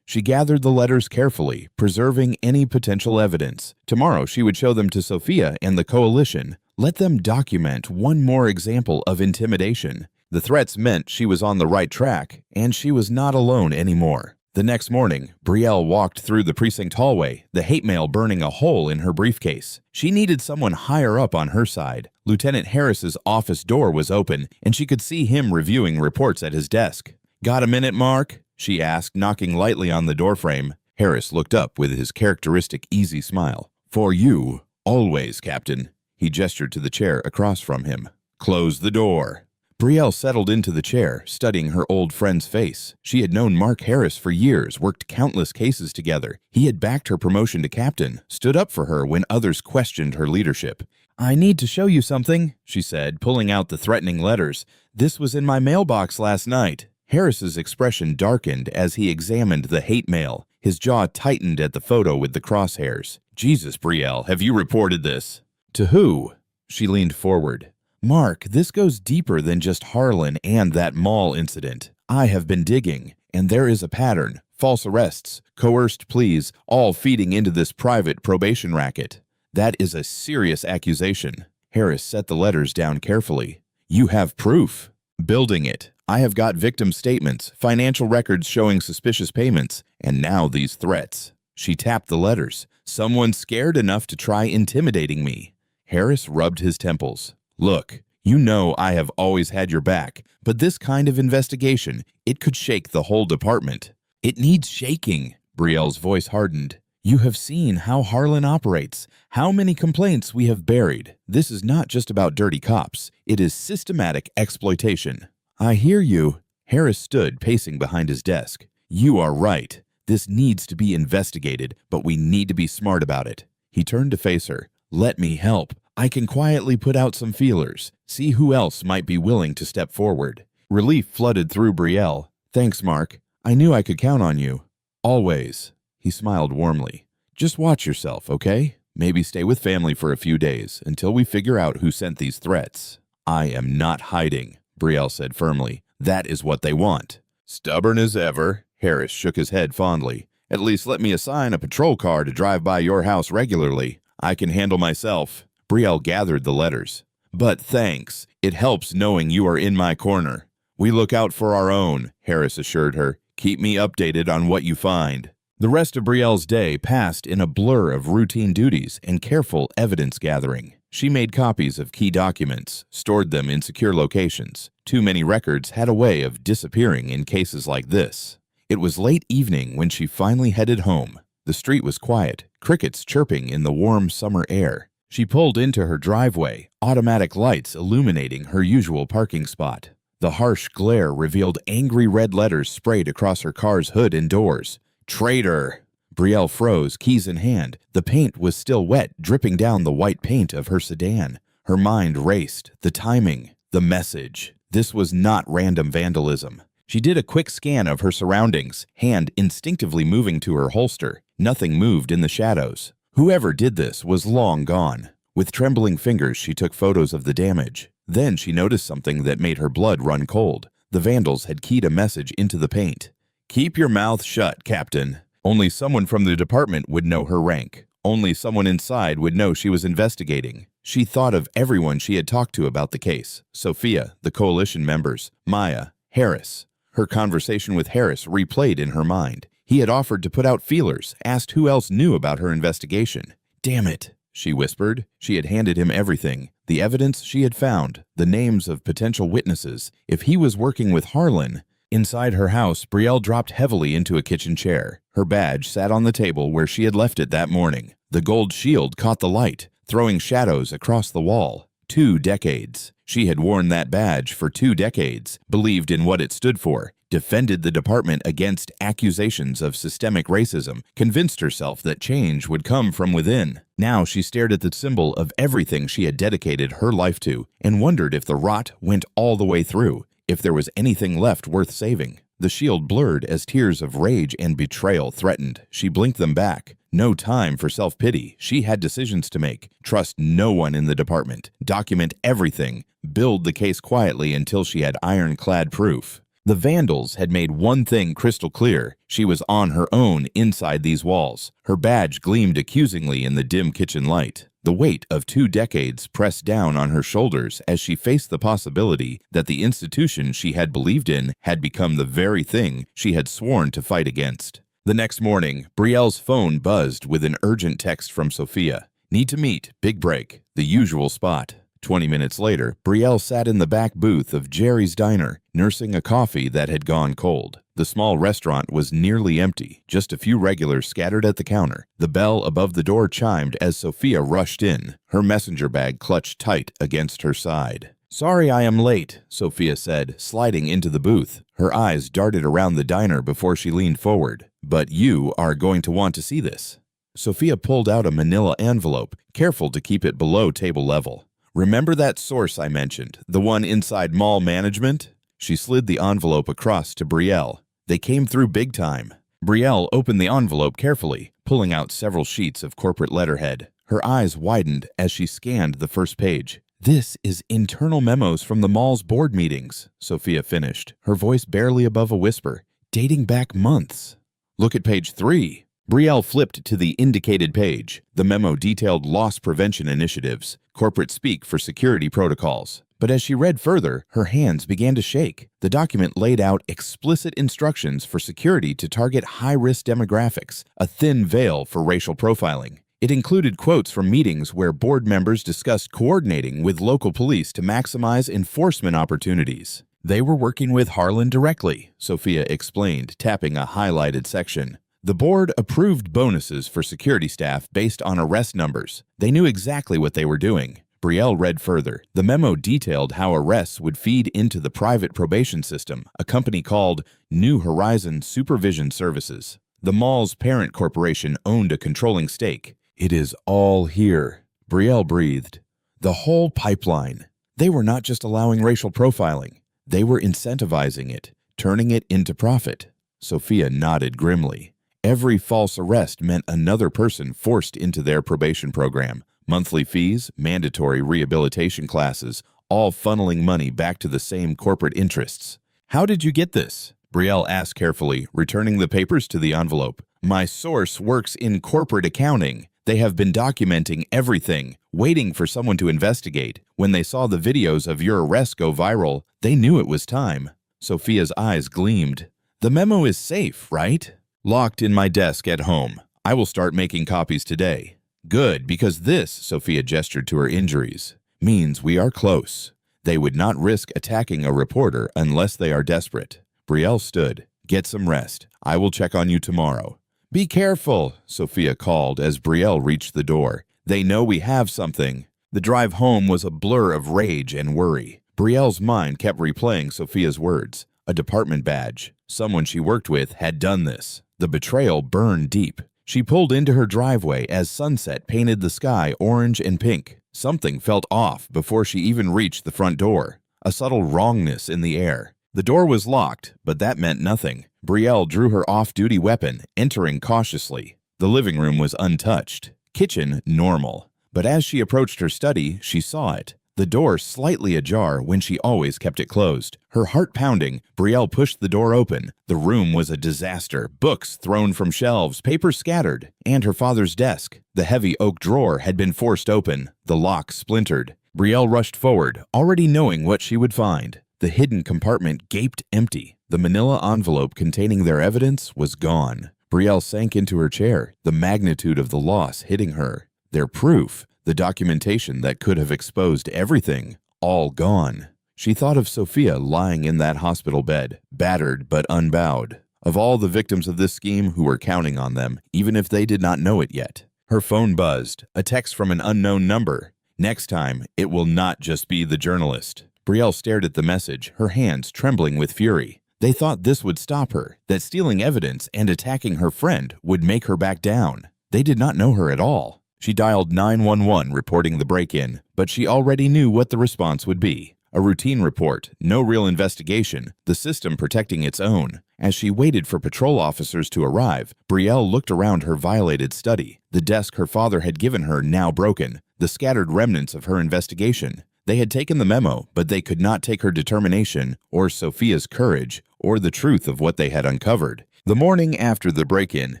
She gathered the letters carefully, preserving any potential evidence. Tomorrow she would show them to Sophia and the coalition. Let them document one more example of intimidation. The threats meant she was on the right track, and she was not alone anymore. The next morning, Brielle walked through the precinct hallway, the hate mail burning a hole in her briefcase. She needed someone higher up on her side. Lieutenant Harris's office door was open, and she could see him reviewing reports at his desk. "Got a minute, Mark?" she asked, knocking lightly on the doorframe. Harris looked up with his characteristic easy smile. "For you, always, Captain." He gestured to the chair across from him. "Close the door." Brielle settled into the chair, studying her old friend's face. She had known Mark Harris for years, worked countless cases together. He had backed her promotion to captain, stood up for her when others questioned her leadership. "I need to show you something," she said, pulling out the threatening letters. "This was in my mailbox last night." Harris's expression darkened as he examined the hate mail. His jaw tightened at the photo with the crosshairs. "Jesus, Brielle, have you reported this?" "To who?" She leaned forward. "Mark, this goes deeper than just Harlan and that mall incident. I have been digging, and there is a pattern. False arrests, coerced pleas, all feeding into this private probation racket. That is a serious accusation." Harris set the letters down carefully. "You have proof." "Building it. I have got victim statements, financial records showing suspicious payments, and now these threats." She tapped the letters. "Someone scared enough to try intimidating me." Harris rubbed his temples. "Look, you know I have always had your back, but this kind of investigation, it could shake the whole department." "It needs shaking." Brielle's voice hardened. "You have seen how Harlan operates, how many complaints we have buried. This is not just about dirty cops. It is systematic exploitation." "I hear you." Harris stood pacing behind his desk. "You are right. This needs to be investigated, but we need to be smart about it." He turned to face her. "Let me help. I can quietly put out some feelers, see who else might be willing to step forward." Relief flooded through Brielle. "Thanks, Mark. I knew I could count on you." "Always." He smiled warmly. "Just watch yourself, okay? Maybe stay with family for a few days until we figure out who sent these threats." "I am not hiding," Brielle said firmly. "That is what they want." "Stubborn as ever." Harris shook his head fondly. "At least let me assign a patrol car to drive by your house regularly. I can handle myself." Brielle gathered the letters. "But thanks. It helps knowing you are in my corner." "We look out for our own," Harris assured her. "Keep me updated on what you find." The rest of Brielle's day passed in a blur of routine duties and careful evidence gathering. She made copies of key documents, stored them in secure locations. Too many records had a way of disappearing in cases like this. It was late evening when she finally headed home. The street was quiet, crickets chirping in the warm summer air. She pulled into her driveway, automatic lights illuminating her usual parking spot. The harsh glare revealed angry red letters sprayed across her car's hood and doors. "Traitor!" Brielle froze, keys in hand. The paint was still wet, dripping down the white paint of her sedan. Her mind raced. The timing, the message. This was not random vandalism. She did a quick scan of her surroundings, hand instinctively moving to her holster. Nothing moved in the shadows. Whoever did this was long gone. With trembling fingers, she took photos of the damage. Then she noticed something that made her blood run cold. The vandals had keyed a message into the paint. "Keep your mouth shut, Captain." Only someone from the department would know her rank. Only someone inside would know she was investigating. She thought of everyone she had talked to about the case. Sophia, the coalition members, Maya, Harris. Her conversation with Harris replayed in her mind. He had offered to put out feelers, asked who else knew about her investigation. "Damn it," she whispered. She had handed him everything. The evidence she had found, the names of potential witnesses. If he was working with Harlan... Inside her house, Brielle dropped heavily into a kitchen chair. Her badge sat on the table where she had left it that morning. The gold shield caught the light, throwing shadows across the wall. 2 decades. She had worn that badge for 2 decades, believed in what it stood for, defended the department against accusations of systemic racism, convinced herself that change would come from within. Now she stared at the symbol of everything she had dedicated her life to and wondered if the rot went all the way through. If there was anything left worth saving. The shield blurred as tears of rage and betrayal threatened. She blinked them back. No time for self-pity. She had decisions to make. Trust no one in the department. Document everything. Build the case quietly until she had ironclad proof. The vandals had made one thing crystal clear. She was on her own inside these walls. Her badge gleamed accusingly in the dim kitchen light. The weight of 2 decades pressed down on her shoulders as she faced the possibility that the institution she had believed in had become the very thing she had sworn to fight against. The next morning, Brielle's phone buzzed with an urgent text from Sophia. "Need to meet. Big break." The usual spot. 20 minutes later, Brielle sat in the back booth of Jerry's Diner, nursing a coffee that had gone cold. The small restaurant was nearly empty, just a few regulars scattered at the counter. The bell above the door chimed as Sophia rushed in, her messenger bag clutched tight against her side. "Sorry I am late," Sophia said, sliding into the booth. Her eyes darted around the diner before she leaned forward. "But you are going to want to see this." Sophia pulled out a manila envelope, careful to keep it below table level. "Remember that source I mentioned, the one inside mall management?" She slid the envelope across to Brielle. "They came through big time." Brielle opened the envelope carefully, pulling out several sheets of corporate letterhead. Her eyes widened as she scanned the first page. "This is internal memos from the mall's board meetings," Sophia finished, her voice barely above a whisper, "dating back months." "Look at page 3. Brielle flipped to the indicated page. The memo detailed loss prevention initiatives, corporate speak for security protocols. But as she read further, her hands began to shake. The document laid out explicit instructions for security to target high-risk demographics, a thin veil for racial profiling. It included quotes from meetings where board members discussed coordinating with local police to maximize enforcement opportunities. They were working with Harlan directly, Sophia explained, tapping a highlighted section. The board approved bonuses for security staff based on arrest numbers. They knew exactly what they were doing. Brielle read further. The memo detailed how arrests would feed into the private probation system, a company called New Horizon Supervision Services. The mall's parent corporation owned a controlling stake. "It is all here," Brielle breathed. The whole pipeline. They were not just allowing racial profiling. They were incentivizing it, turning it into profit. Sophia nodded grimly. Every false arrest meant another person forced into their probation program. Monthly fees, mandatory rehabilitation classes, all funneling money back to the same corporate interests. "How did you get this?" Brielle asked carefully, returning the papers to the envelope. "My source works in corporate accounting. They have been documenting everything, waiting for someone to investigate. When they saw the videos of your arrest go viral, they knew it was time." Sophia's eyes gleamed. "The memo is safe, right?" "Locked in my desk at home. I will start making copies today." "Good, because this," Sophia gestured to her injuries, "means we are close. They would not risk attacking a reporter unless they are desperate." Brielle stood. "Get some rest. I will check on you tomorrow." "Be careful," Sophia called as Brielle reached the door. "They know we have something." The drive home was a blur of rage and worry. Brielle's mind kept replaying Sophia's words. A department badge. Someone she worked with had done this. The betrayal burned deep. She pulled into her driveway as sunset painted the sky orange and pink. Something felt off before she even reached the front door. A subtle wrongness in the air. The door was locked, but that meant nothing. Brielle drew her off-duty weapon, entering cautiously. The living room was untouched. Kitchen, normal. But as she approached her study, she saw it. The door slightly ajar when she always kept it closed. Her heart pounding, Brielle pushed the door open. The room was a disaster. Books thrown from shelves, papers scattered, and her father's desk. The heavy oak drawer had been forced open. The lock splintered. Brielle rushed forward, already knowing what she would find. The hidden compartment gaped empty. The manila envelope containing their evidence was gone. Brielle sank into her chair, the magnitude of the loss hitting her. Their proof, the documentation that could have exposed everything, all gone. She thought of Sophia lying in that hospital bed, battered but unbowed. Of all the victims of this scheme who were counting on them, even if they did not know it yet. Her phone buzzed, a text from an unknown number. Next time, it will not just be the journalist. Brielle stared at the message, her hands trembling with fury. They thought this would stop her, that stealing evidence and attacking her friend would make her back down. They did not know her at all. She dialed 911 reporting the break-in, but she already knew what the response would be. A routine report, no real investigation, the system protecting its own. As she waited for patrol officers to arrive, Brielle looked around her violated study, the desk her father had given her now broken, the scattered remnants of her investigation. They had taken the memo, but they could not take her determination, or Sophia's courage, or the truth of what they had uncovered. The morning after the break-in,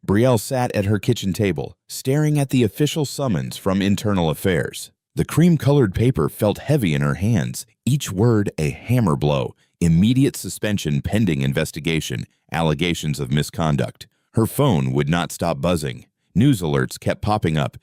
Brielle sat at her kitchen table, staring at the official summons from Internal Affairs. The cream-colored paper felt heavy in her hands, each word a hammer blow. Immediate suspension pending investigation, allegations of misconduct. Her phone would not stop buzzing. News alerts kept popping up.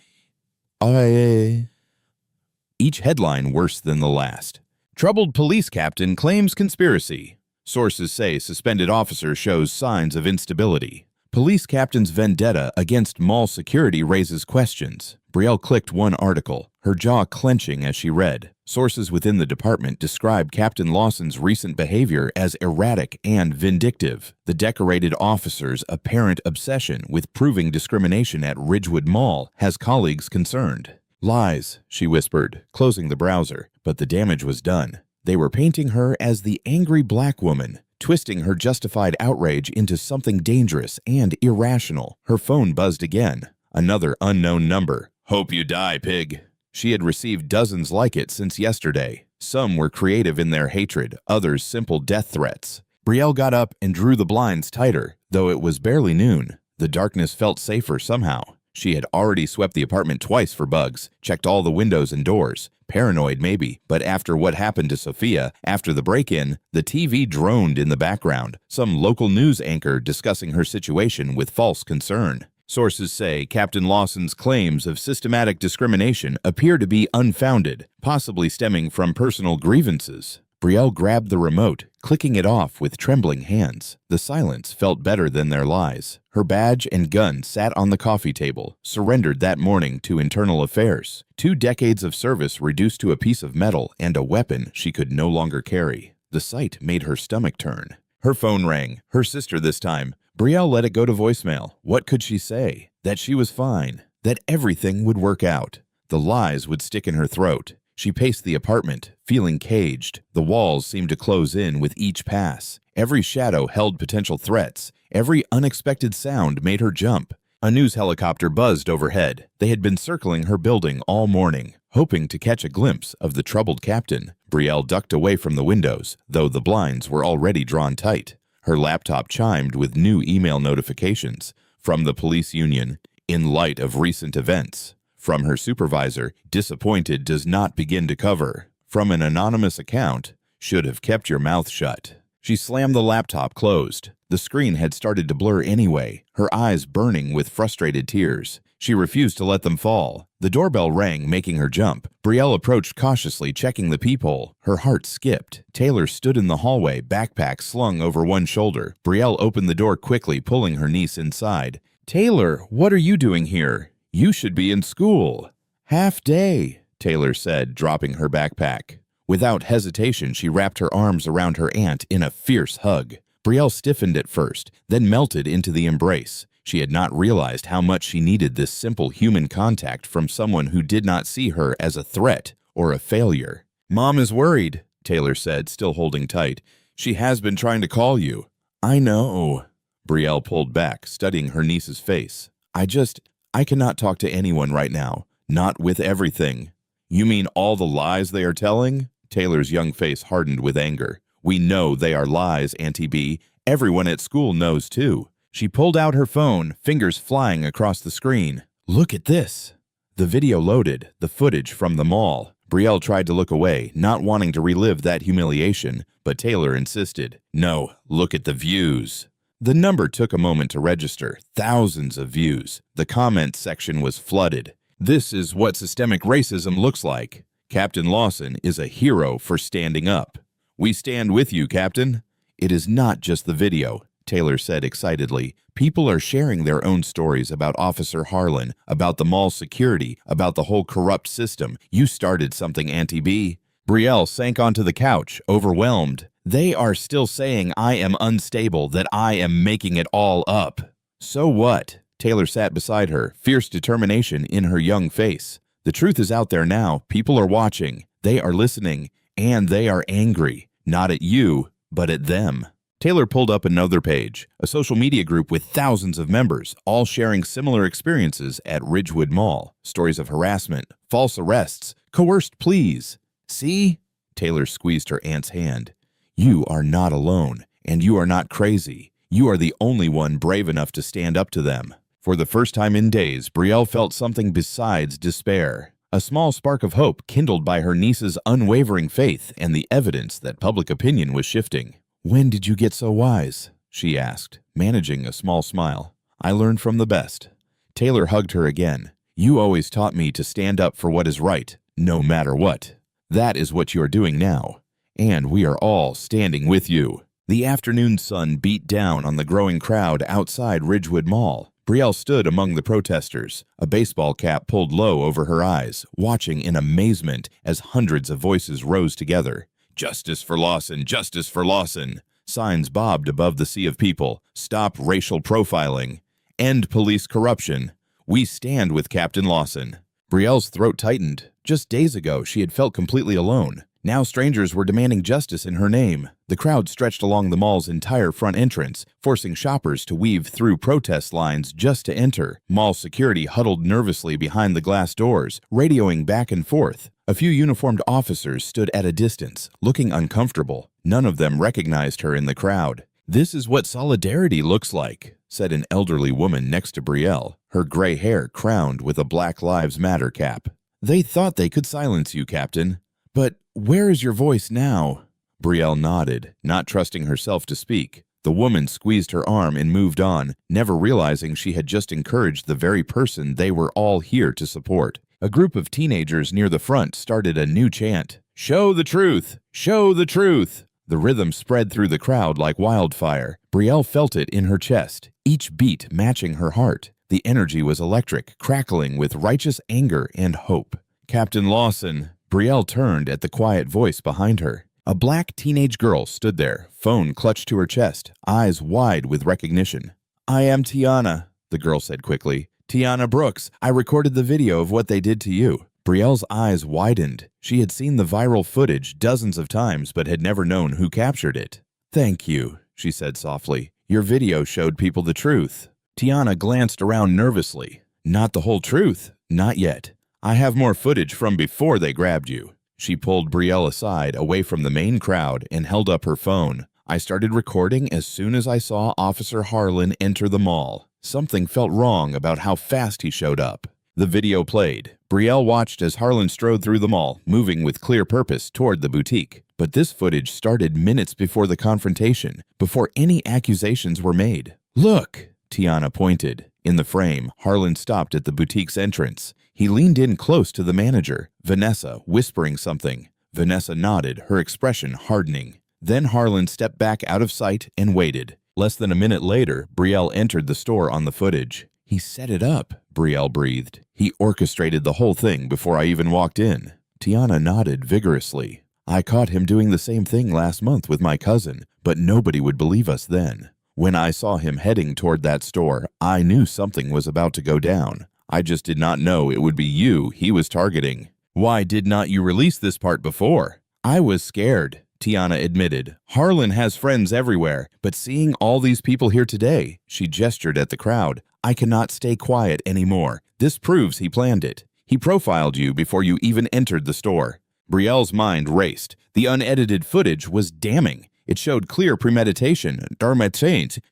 Each headline worse than the last. Troubled police captain claims conspiracy. Sources say suspended officer shows signs of instability. Police captain's vendetta against mall security raises questions. Brielle clicked one article, her jaw clenching as she read. Sources within the department describe Captain Lawson's recent behavior as erratic and vindictive. The decorated officer's apparent obsession with proving discrimination at Ridgewood Mall has colleagues concerned. "Lies," she whispered, closing the browser, but the damage was done. They were painting her as the angry black woman, twisting her justified outrage into something dangerous and irrational. Her phone buzzed again. Another unknown number. "Hope you die, pig." She had received dozens like it since yesterday. Some were creative in their hatred, others simple death threats. Brielle got up and drew the blinds tighter, though it was barely noon. The darkness felt safer somehow. She had already swept the apartment twice for bugs, checked all the windows and doors. Paranoid maybe, but after what happened to Sophia, after the break-in, the TV droned in the background, some local news anchor discussing her situation with false concern. Sources say Captain Lawson's claims of systematic discrimination appear to be unfounded, possibly stemming from personal grievances. Brielle grabbed the remote, clicking it off with trembling hands. The silence felt better than their lies. Her badge and gun sat on the coffee table, surrendered that morning to Internal Affairs. 2 decades of service reduced to a piece of metal and a weapon she could no longer carry. The sight made her stomach turn. Her phone rang, her sister this time. Brielle let it go to voicemail. What could she say? That she was fine, that everything would work out. The lies would stick in her throat. She paced the apartment, feeling caged. The walls seemed to close in with each pass. Every shadow held potential threats. Every unexpected sound made her jump. A news helicopter buzzed overhead. They had been circling her building all morning, hoping to catch a glimpse of the troubled captain. Brielle ducked away from the windows, though the blinds were already drawn tight. Her laptop chimed with new email notifications from the police union, in light of recent events. From her supervisor, disappointed does not begin to cover. From an anonymous account, should have kept your mouth shut. She slammed the laptop closed. The screen had started to blur anyway, her eyes burning with frustrated tears. She refused to let them fall. The doorbell rang, making her jump. Brielle approached cautiously, checking the peephole. Her heart skipped. Taylor stood in the hallway, backpack slung over one shoulder. Brielle opened the door quickly, pulling her niece inside. "Taylor, what are you doing here? You should be in school." "Half day," Taylor said, dropping her backpack. Without hesitation, she wrapped her arms around her aunt in a fierce hug. Brielle stiffened at first, then melted into the embrace. She had not realized how much she needed this simple human contact from someone who did not see her as a threat or a failure. "Mom is worried," Taylor said, still holding tight. "She has been trying to call you." "I know." Brielle pulled back, studying her niece's face. I cannot talk to anyone right now. Not with everything." "You mean all the lies they are telling?" Taylor's young face hardened with anger. "We know they are lies, Auntie B. Everyone at school knows too." She pulled out her phone, fingers flying across the screen. "Look at this." The video loaded, the footage from the mall. Brielle tried to look away, not wanting to relive that humiliation, but Taylor insisted. "No, look at the views." The number took a moment to register. Thousands of views. The comments section was flooded. "This is what systemic racism looks like. Captain Lawson is a hero for standing up. We stand with you, Captain." "It is not just the video," Taylor said excitedly. "People are sharing their own stories about Officer Harlan, about the mall security, about the whole corrupt system. You started something, Auntie B." Brielle sank onto the couch, overwhelmed. "They are still saying I am unstable, that I am making it all up." "So what?" Taylor sat beside her, fierce determination in her young face. "The truth is out there now. People are watching. They are listening. And they are angry. Not at you, but at them." Taylor pulled up another page, a social media group with thousands of members, all sharing similar experiences at Ridgewood Mall. Stories of harassment, false arrests, coerced pleas. "See?" Taylor squeezed her aunt's hand. "You are not alone, and you are not crazy. You are the only one brave enough to stand up to them." For the first time in days, Brielle felt something besides despair. A small spark of hope kindled by her niece's unwavering faith and the evidence that public opinion was shifting. "When did you get so wise?" she asked, managing a small smile. "I learned from the best." Taylor hugged her again. "You always taught me to stand up for what is right, no matter what. That is what you are doing now. And we are all standing with you." The afternoon sun beat down on the growing crowd outside Ridgewood Mall. Brielle stood among the protesters, a baseball cap pulled low over her eyes, watching in amazement as hundreds of voices rose together. "Justice for Lawson! Justice for Lawson!" Signs bobbed above the sea of people. "Stop racial profiling! End police corruption! We stand with Captain Lawson!" Brielle's throat tightened. Just days ago, she had felt completely alone. Now strangers were demanding justice in her name. The crowd stretched along the mall's entire front entrance, forcing shoppers to weave through protest lines just to enter. Mall security huddled nervously behind the glass doors, radioing back and forth. A few uniformed officers stood at a distance, looking uncomfortable. None of them recognized her in the crowd. "This is what solidarity looks like," said an elderly woman next to Brielle, her gray hair crowned with a Black Lives Matter cap. "They thought they could silence you, Captain. But where is your voice now?" Brielle nodded, not trusting herself to speak. The woman squeezed her arm and moved on, never realizing she had just encouraged the very person they were all here to support. A group of teenagers near the front started a new chant. "Show the truth! Show the truth!" The rhythm spread through the crowd like wildfire. Brielle felt it in her chest, each beat matching her heart. The energy was electric, crackling with righteous anger and hope. "Captain Lawson!" Brielle turned at the quiet voice behind her. A black teenage girl stood there, phone clutched to her chest, eyes wide with recognition. "I am Tiana," the girl said quickly. "Tiana Brooks. I recorded the video of what they did to you." Brielle's eyes widened. She had seen the viral footage dozens of times but had never known who captured it. "Thank you," she said softly. "Your video showed people the truth." Tiana glanced around nervously. "Not the whole truth? Not yet. I have more footage from before they grabbed you." She pulled Brielle aside, away from the main crowd, and held up her phone. "I started recording as soon as I saw Officer Harlan enter the mall. Something felt wrong about how fast he showed up." The video played. Brielle watched as Harlan strode through the mall, moving with clear purpose toward the boutique. But this footage started minutes before the confrontation, before any accusations were made. "Look!" Tiana pointed. In the frame, Harlan stopped at the boutique's entrance. He leaned in close to the manager, Vanessa, whispering something. Vanessa nodded, her expression hardening. Then Harlan stepped back out of sight and waited. Less than a minute later, Brielle entered the store on the footage. "He set it up," Brielle breathed. "He orchestrated the whole thing before I even walked in." Tiana nodded vigorously. "I caught him doing the same thing last month with my cousin, but nobody would believe us then. When I saw him heading toward that store, I knew something was about to go down. I just did not know it would be you he was targeting." "Why did not you release this part before?" "I was scared," Tiana admitted. "Harlan has friends everywhere, but seeing all these people here today," she gestured at the crowd, "I cannot stay quiet anymore. This proves he planned it. He profiled you before you even entered the store." Brielle's mind raced. The unedited footage was damning. It showed clear premeditation,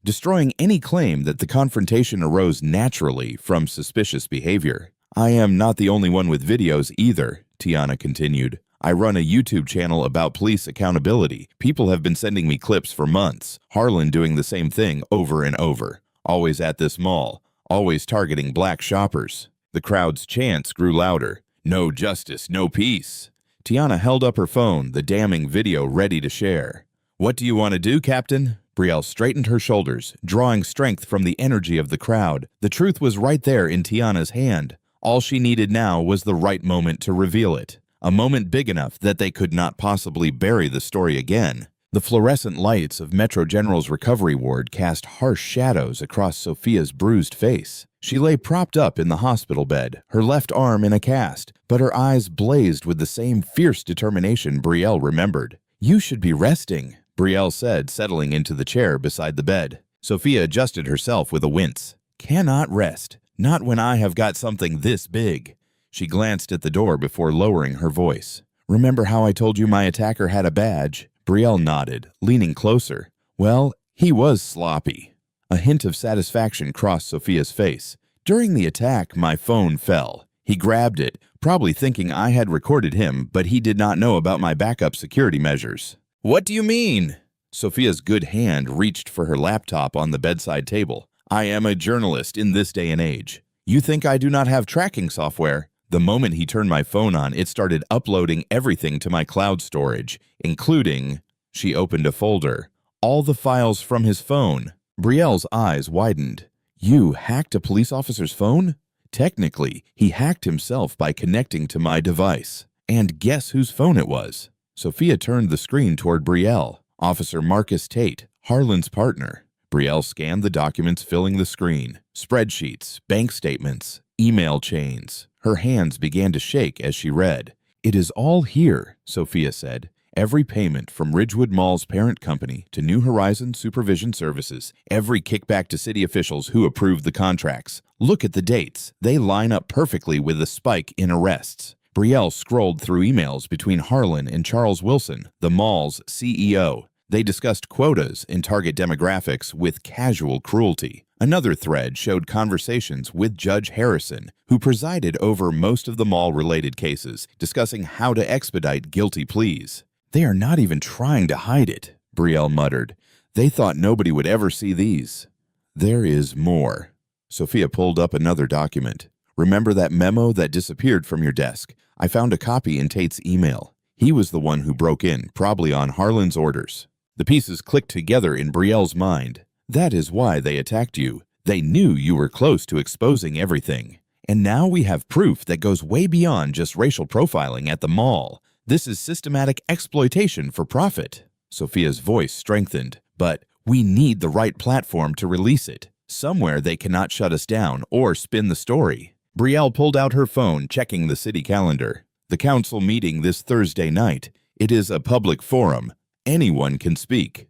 destroying any claim that the confrontation arose naturally from suspicious behavior. "I am not the only one with videos either," Tiana continued. "I run a YouTube channel about police accountability. People have been sending me clips for months. Harlan doing the same thing over and over. Always at this mall. Always targeting black shoppers." The crowd's chants grew louder. "No justice, no peace." Tiana held up her phone, the damning video ready to share. "What do you want to do, Captain?" Brielle straightened her shoulders, drawing strength from the energy of the crowd. The truth was right there in Tiana's hand. All she needed now was the right moment to reveal it. A moment big enough that they could not possibly bury the story again. The fluorescent lights of Metro General's recovery ward cast harsh shadows across Sophia's bruised face. She lay propped up in the hospital bed, her left arm in a cast, but her eyes blazed with the same fierce determination Brielle remembered. "You should be resting," Brielle said, settling into the chair beside the bed. Sophia adjusted herself with a wince. "Cannot rest. Not when I have got something this big." She glanced at the door before lowering her voice. "Remember how I told you my attacker had a badge?" Brielle nodded, leaning closer. "Well, he was sloppy." A hint of satisfaction crossed Sophia's face. "During the attack, my phone fell. He grabbed it, probably thinking I had recorded him, but he did not know about my backup security measures." "What do you mean?" Sophia's good hand reached for her laptop on the bedside table. "I am a journalist in this day and age. You think I do not have tracking software?" The moment he turned my phone on, it started uploading everything to my cloud storage, including, she opened a folder, all the files from his phone. Brielle's eyes widened. "You hacked a police officer's phone?" "Technically, he hacked himself by connecting to my device. And guess whose phone it was?" Sophia turned the screen toward Brielle. "Officer Marcus Tate, Harlan's partner." Brielle scanned the documents filling the screen. Spreadsheets, bank statements, email chains. Her hands began to shake as she read. "It is all here," Sophia said. "Every payment from Ridgewood Mall's parent company to New Horizon Supervision Services, every kickback to city officials who approved the contracts. Look at the dates. They line up perfectly with the spike in arrests." Brielle scrolled through emails between Harlan and Charles Wilson, the mall's CEO. They discussed quotas and target demographics with casual cruelty. Another thread showed conversations with Judge Harrison, who presided over most of the mall-related cases, discussing how to expedite guilty pleas. "They are not even trying to hide it," Brielle muttered. "They thought nobody would ever see these." "There is more." Sophia pulled up another document. "Remember that memo that disappeared from your desk? I found a copy in Tate's email. He was the one who broke in, probably on Harlan's orders." The pieces clicked together in Brielle's mind. "That is why they attacked you. They knew you were close to exposing everything. And now we have proof that goes way beyond just racial profiling at the mall. This is systematic exploitation for profit." Sophia's voice strengthened. "But we need the right platform to release it. Somewhere they cannot shut us down or spin the story." Brielle pulled out her phone, checking the city calendar. The council meeting this Thursday night. It is a public forum. Anyone can speak.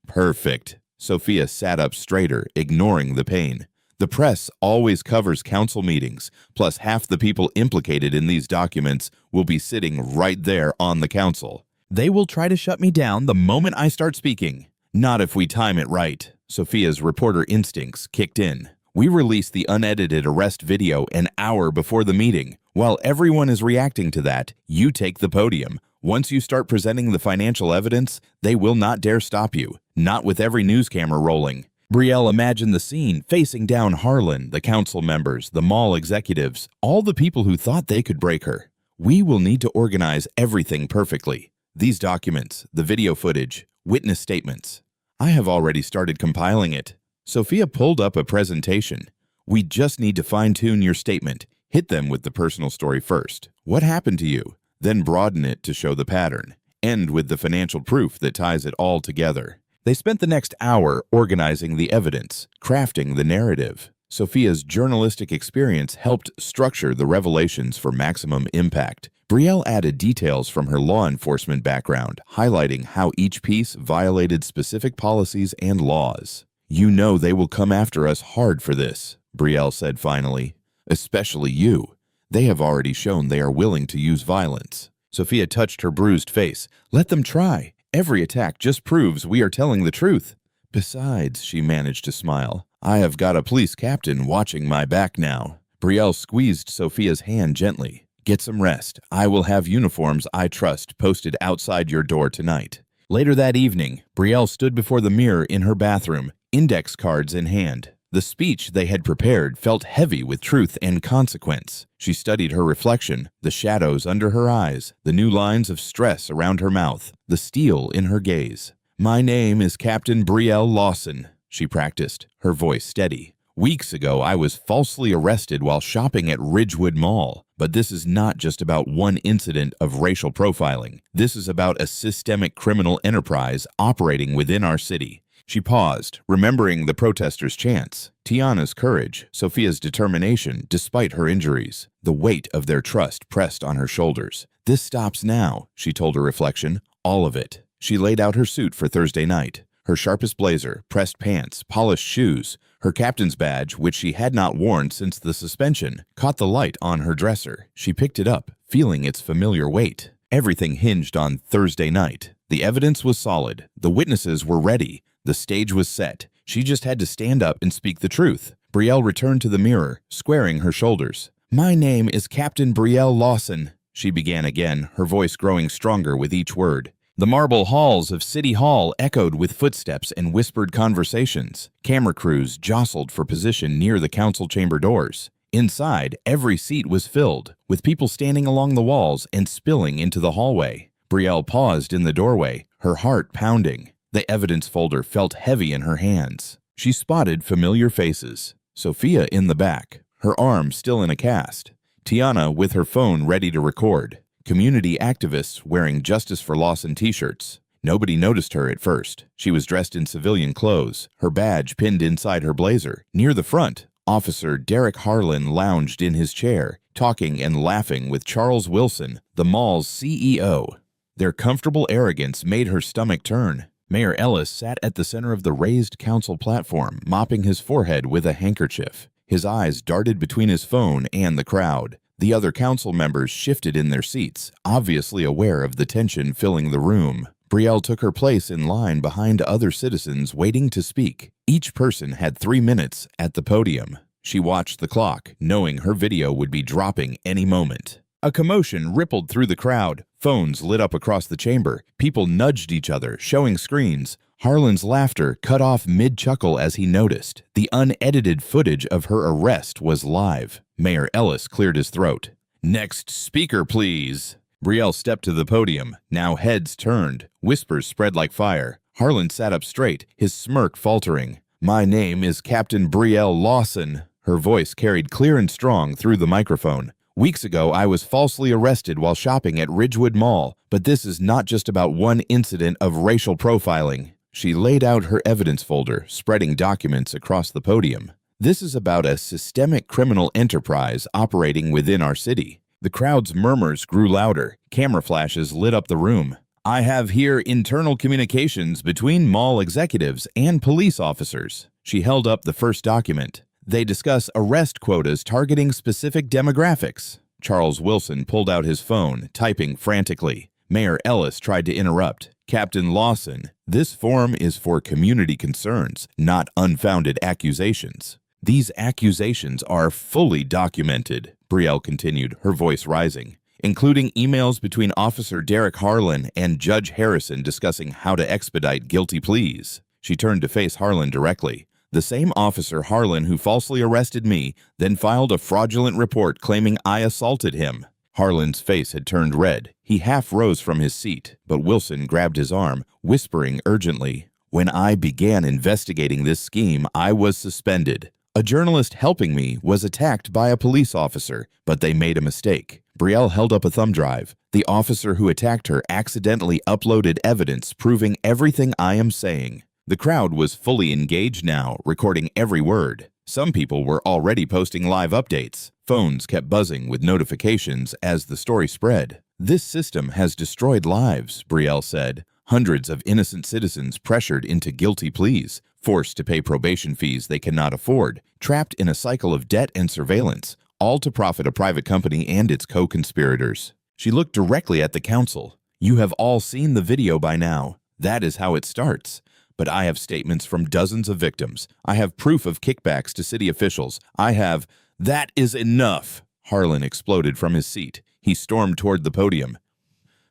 Perfect. Sophia sat up straighter, ignoring the pain. The press always covers council meetings, plus half the people implicated in these documents will be sitting right there on the council. They will try to shut me down the moment I start speaking. Not if we time it right. Sophia's reporter instincts kicked in. We released the unedited arrest video an hour before the meeting. While everyone is reacting to that, you take the podium. Once you start presenting the financial evidence, they will not dare stop you. Not with every news camera rolling. Brielle imagined the scene, facing down Harlan, the council members, the mall executives, all the people who thought they could break her. We will need to organize everything perfectly. These documents, the video footage, witness statements. I have already started compiling it. Sophia pulled up a presentation. We just need to fine-tune your statement. Hit them with the personal story first. What happened to you? Then broaden it to show the pattern. End with the financial proof that ties it all together. They spent the next hour organizing the evidence, crafting the narrative. Sophia's journalistic experience helped structure the revelations for maximum impact. Brielle added details from her law enforcement background, highlighting how each piece violated specific policies and laws. You know they will come after us hard for this, Brielle said finally. Especially you. They have already shown they are willing to use violence. Sophia touched her bruised face. Let them try. Every attack just proves we are telling the truth. Besides, she managed to smile, I have got a police captain watching my back now. Brielle squeezed Sophia's hand gently. Get some rest. I will have uniforms I trust posted outside your door tonight. Later that evening, Brielle stood before the mirror in her bathroom, index cards in hand. The speech they had prepared felt heavy with truth and consequence. She studied her reflection, the shadows under her eyes, the new lines of stress around her mouth, the steel in her gaze. My name is Captain Brielle Lawson, she practiced, her voice steady. Weeks ago, I was falsely arrested while shopping at Ridgewood Mall. But this is not just about one incident of racial profiling. This is about a systemic criminal enterprise operating within our city. She paused, remembering the protesters' chants, Tiana's courage, Sophia's determination despite her injuries. The weight of their trust pressed on her shoulders. This stops now, she told her reflection, all of it. She laid out her suit for Thursday night. Her sharpest blazer, pressed pants, polished shoes. Her captain's badge, which she had not worn since the suspension, caught the light on her dresser. She picked it up, feeling its familiar weight. Everything hinged on Thursday night. The evidence was solid. The witnesses were ready. The stage was set. She just had to stand up and speak the truth. Brielle returned to the mirror, squaring her shoulders. My name is Captain Brielle Lawson, she began again, her voice growing stronger with each word. The marble halls of City Hall echoed with footsteps and whispered conversations. Camera crews jostled for position near the council chamber doors. Inside, every seat was filled, with people standing along the walls and spilling into the hallway. Brielle paused in the doorway, her heart pounding. The evidence folder felt heavy in her hands. She spotted familiar faces. Sophia in the back, her arm still in a cast. Tiana with her phone ready to record. Community activists wearing Justice for Lawson t-shirts. Nobody noticed her at first. She was dressed in civilian clothes, her badge pinned inside her blazer. Near the front, Officer Derek Harlan lounged in his chair, talking and laughing with Charles Wilson, the mall's CEO. Their comfortable arrogance made her stomach turn. Mayor Ellis sat at the center of the raised council platform, mopping his forehead with a handkerchief. His eyes darted between his phone and the crowd. The other council members shifted in their seats, obviously aware of the tension filling the room. Brielle took her place in line behind other citizens waiting to speak. Each person had 3 minutes at the podium. She watched the clock, knowing her video would be dropping any moment. A commotion rippled through the crowd. Phones lit up across the chamber. People nudged each other, showing screens. Harlan's laughter cut off mid-chuckle as he noticed. The unedited footage of her arrest was live. Mayor Ellis cleared his throat. Next speaker, please. Brielle stepped to the podium. Now heads turned. Whispers spread like fire. Harlan sat up straight, his smirk faltering. My name is Captain Brielle Lawson. Her voice carried clear and strong through the microphone. Weeks ago, I was falsely arrested while shopping at Ridgewood Mall, but this is not just about one incident of racial profiling. She laid out her evidence folder, spreading documents across the podium. This is about a systemic criminal enterprise operating within our city. The crowd's murmurs grew louder. Camera flashes lit up the room. I have here internal communications between mall executives and police officers. She held up the first document. They discuss arrest quotas targeting specific demographics. Charles Wilson pulled out his phone, typing frantically. Mayor Ellis tried to interrupt. Captain Lawson, this form is for community concerns, not unfounded accusations. These accusations are fully documented, Brielle continued, her voice rising, including emails between Officer Derek Harlan and Judge Harrison discussing how to expedite guilty pleas. She turned to face Harlan directly. The same Officer Harlan who falsely arrested me then filed a fraudulent report claiming I assaulted him. Harlan's face had turned red. He half rose from his seat, but Wilson grabbed his arm, whispering urgently, "When I began investigating this scheme, I was suspended. A journalist helping me was attacked by a police officer, but they made a mistake." Brielle held up a thumb drive. The officer who attacked her accidentally uploaded evidence proving everything I am saying. The crowd was fully engaged now, recording every word. Some people were already posting live updates. Phones kept buzzing with notifications as the story spread. This system has destroyed lives, Brielle said. Hundreds of innocent citizens pressured into guilty pleas, forced to pay probation fees they cannot afford, trapped in a cycle of debt and surveillance, all to profit a private company and its co-conspirators. She looked directly at the council. You have all seen the video by now. That is how it starts. But I have statements from dozens of victims. I have proof of kickbacks to city officials. I have— That is enough! Harlan exploded from his seat. He stormed toward the podium.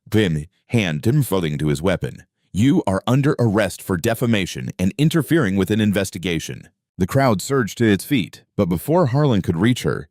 Bim, hand floating to his weapon. You are under arrest for defamation and interfering with an investigation. The crowd surged to its feet, but before Harlan could reach her,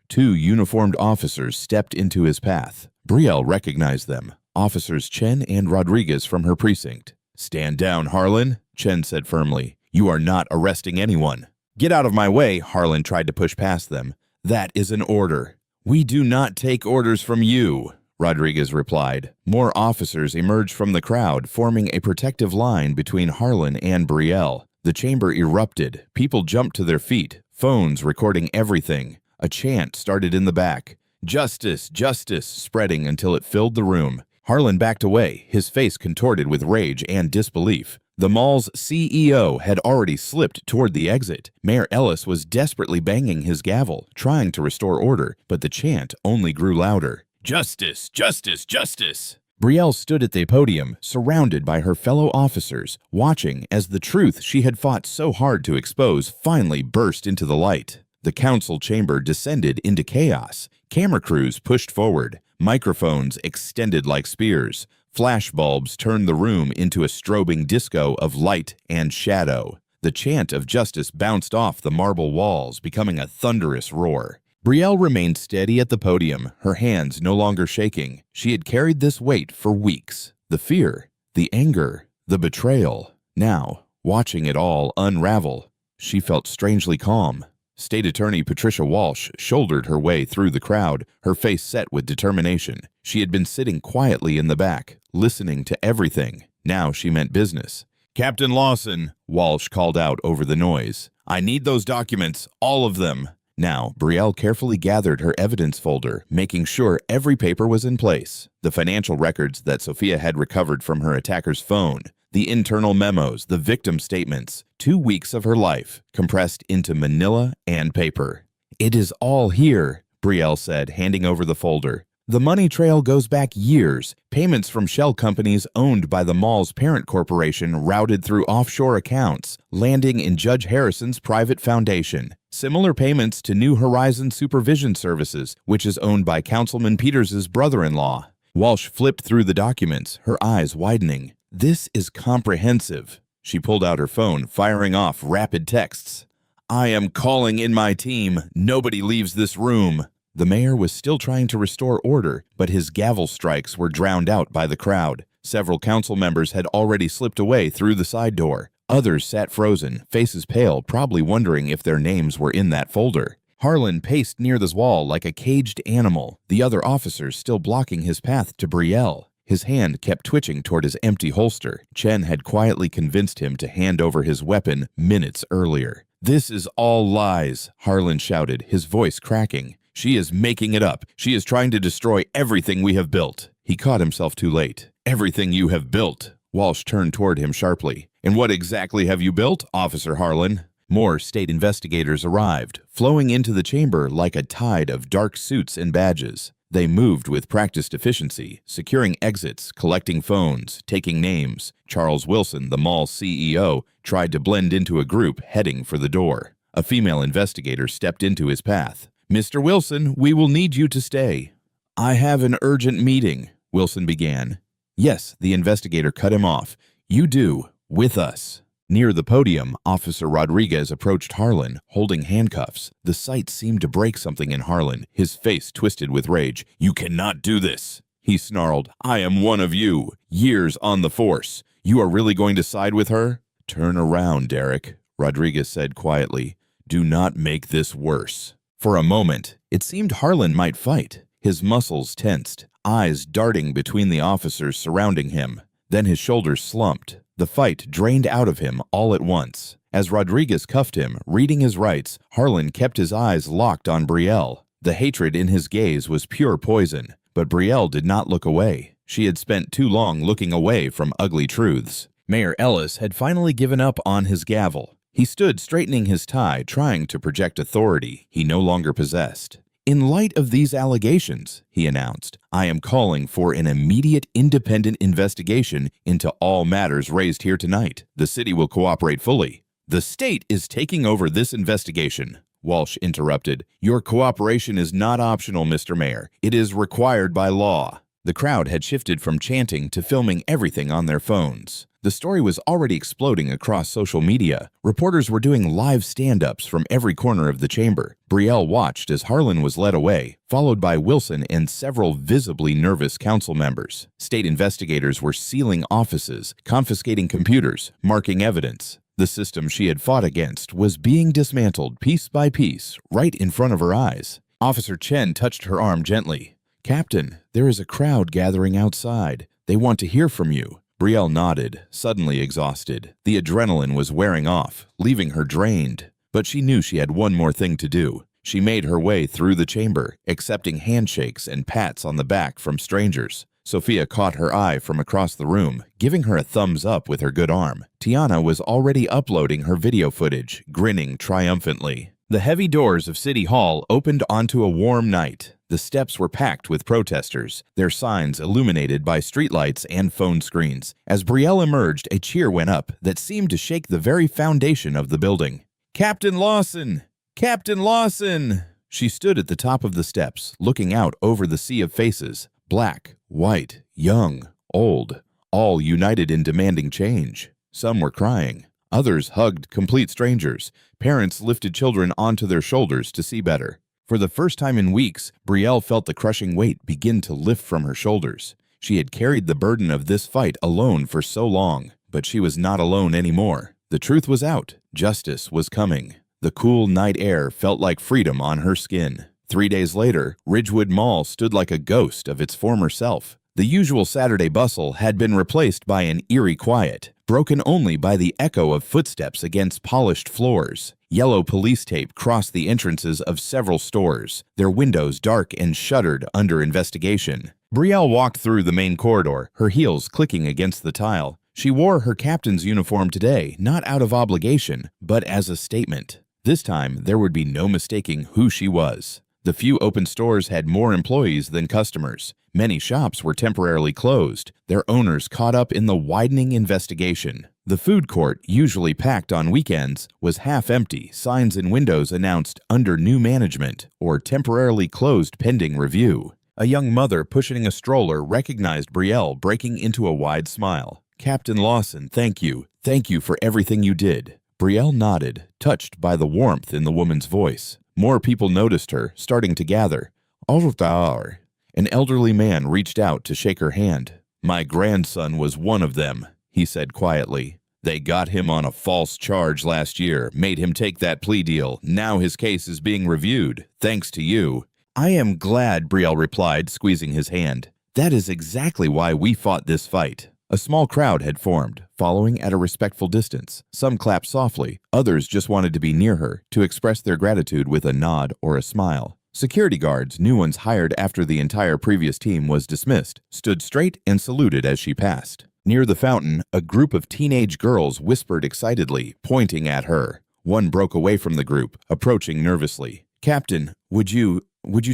two uniformed officers stepped into his path. Brielle recognized them, Officers Chen and Rodriguez from her precinct. Stand down, Harlan, Chen said firmly. You are not arresting anyone. Get out of my way, Harlan tried to push past them. That is an order. We do not take orders from you, Rodriguez replied. More officers emerged from the crowd, forming a protective line between Harlan and Brielle. The chamber erupted. People jumped to their feet, phones recording everything. A chant started in the back. Justice, justice, spreading until it filled the room. Harlan backed away, his face contorted with rage and disbelief. The mall's CEO had already slipped toward the exit. Mayor Ellis was desperately banging his gavel, trying to restore order, but the chant only grew louder. Justice, justice, justice! Brielle stood at the podium, surrounded by her fellow officers, watching as the truth she had fought so hard to expose finally burst into the light. The council chamber descended into chaos. Camera crews pushed forward. Microphones extended like spears. Flashbulbs turned the room into a strobing disco of light and shadow. The chant of justice bounced off the marble walls, becoming a thunderous roar. Brielle remained steady at the podium, her hands no longer shaking. She had carried this weight for weeks. The fear, the anger, the betrayal. Now, watching it all unravel, she felt strangely calm. State Attorney Patricia Walsh shouldered her way through the crowd, her face set with determination. She had been sitting quietly in the back, listening to everything. Now she meant business. Captain Lawson, Walsh called out over the noise. I need those documents, all of them. Now, Brielle carefully gathered her evidence folder, making sure every paper was in place. The financial records that Sophia had recovered from her attacker's phone, the internal memos, the victim statements, 2 weeks of her life, compressed into manila and paper. It is all here, Brielle said, handing over the folder. The money trail goes back years. Payments from shell companies owned by the mall's parent corporation routed through offshore accounts, landing in Judge Harrison's private foundation. Similar payments to New Horizon Supervision Services, which is owned by Councilman Peters's brother-in-law. Walsh flipped through the documents, her eyes widening. This is comprehensive. She pulled out her phone, firing off rapid texts. I am calling in my team. Nobody leaves this room. The mayor was still trying to restore order, but his gavel strikes were drowned out by the crowd. Several council members had already slipped away through the side door. Others sat frozen, faces pale, probably wondering if their names were in that folder. Harlan paced near the wall like a caged animal, the other officers still blocking his path to Brielle. His hand kept twitching toward his empty holster. Chen had quietly convinced him to hand over his weapon minutes earlier. "This is all lies," Harlan shouted, his voice cracking. "She is making it up. She is trying to destroy everything we have built." He caught himself too late. "Everything you have built." Walsh turned toward him sharply. "And what exactly have you built, Officer Harlan?" More state investigators arrived, flowing into the chamber like a tide of dark suits and badges. They moved with practiced efficiency, securing exits, collecting phones, taking names. Charles Wilson, the mall's CEO, tried to blend into a group heading for the door. A female investigator stepped into his path. "Mr. Wilson, we will need you to stay." "I have an urgent meeting," Wilson began. "Yes," the investigator cut him off. "You do, with us." Near the podium, Officer Rodriguez approached Harlan, holding handcuffs. The sight seemed to break something in Harlan, his face twisted with rage. "You cannot do this," he snarled. "I am one of you. Years on the force. You are really going to side with her?" "Turn around, Derek," Rodriguez said quietly. "Do not make this worse." For a moment, it seemed Harlan might fight. His muscles tensed, eyes darting between the officers surrounding him. Then his shoulders slumped. The fight drained out of him all at once. As Rodriguez cuffed him, reading his rights, Harlan kept his eyes locked on Brielle. The hatred in his gaze was pure poison, but Brielle did not look away. She had spent too long looking away from ugly truths. Mayor Ellis had finally given up on his gavel. He stood straightening his tie, trying to project authority he no longer possessed. "In light of these allegations," he announced, "I am calling for an immediate independent investigation into all matters raised here tonight. The city will cooperate fully." "The state is taking over this investigation," Walsh interrupted. "Your cooperation is not optional, Mr. Mayor. It is required by law." The crowd had shifted from chanting to filming everything on their phones. The story was already exploding across social media. Reporters were doing live stand-ups from every corner of the chamber. Brielle watched as Harlan was led away, followed by Wilson and several visibly nervous council members. State investigators were sealing offices, confiscating computers, marking evidence. The system she had fought against was being dismantled piece by piece, right in front of her eyes. Officer Chen touched her arm gently. "Captain, there is a crowd gathering outside. They want to hear from you." Brielle nodded, suddenly exhausted. The adrenaline was wearing off, leaving her drained. But she knew she had one more thing to do. She made her way through the chamber, accepting handshakes and pats on the back from strangers. Sophia caught her eye from across the room, giving her a thumbs up with her good arm. Tiana was already uploading her video footage, grinning triumphantly. The heavy doors of City Hall opened onto a warm night. The steps were packed with protesters, their signs illuminated by streetlights and phone screens. As Brielle emerged, a cheer went up that seemed to shake the very foundation of the building. "Captain Lawson! Captain Lawson!" She stood at the top of the steps, looking out over the sea of faces. Black, white, young, old, all united in demanding change. Some were crying. Others hugged complete strangers. Parents lifted children onto their shoulders to see better. For the first time in weeks, Brielle felt the crushing weight begin to lift from her shoulders. She had carried the burden of this fight alone for so long, but she was not alone anymore. The truth was out. Justice was coming. The cool night air felt like freedom on her skin. 3 days later, Ridgewood Mall stood like a ghost of its former self. The usual Saturday bustle had been replaced by an eerie quiet, broken only by the echo of footsteps against polished floors. Yellow police tape crossed the entrances of several stores, their windows dark and shuttered under investigation. Brielle walked through the main corridor, her heels clicking against the tile. She wore her captain's uniform today, not out of obligation, but as a statement. This time, there would be no mistaking who she was. The few open stores had more employees than customers. Many shops were temporarily closed, their owners caught up in the widening investigation. The food court, usually packed on weekends, was half empty. Signs in windows announced "under new management" or "temporarily closed pending review." A young mother pushing a stroller recognized Brielle, breaking into a wide smile. "Captain Lawson, thank you. Thank you for everything you did." Brielle nodded, touched by the warmth in the woman's voice. More people noticed her, starting to gather. Au revoir. An elderly man reached out to shake her hand. "My grandson was one of them," he said quietly. "They got him on a false charge last year, made him take that plea deal. Now his case is being reviewed, thanks to you." "I am glad," Brielle replied, squeezing his hand. That is exactly why we fought this fight." A small crowd had formed, following at a respectful distance. Some clapped softly, others just wanted to be near her, to express their gratitude with a nod or a smile. Security guards, new ones hired after the entire previous team was dismissed, stood straight and saluted as she passed. Near the fountain, a group of teenage girls whispered excitedly, pointing at her. One broke away from the group, approaching nervously. "Captain, would you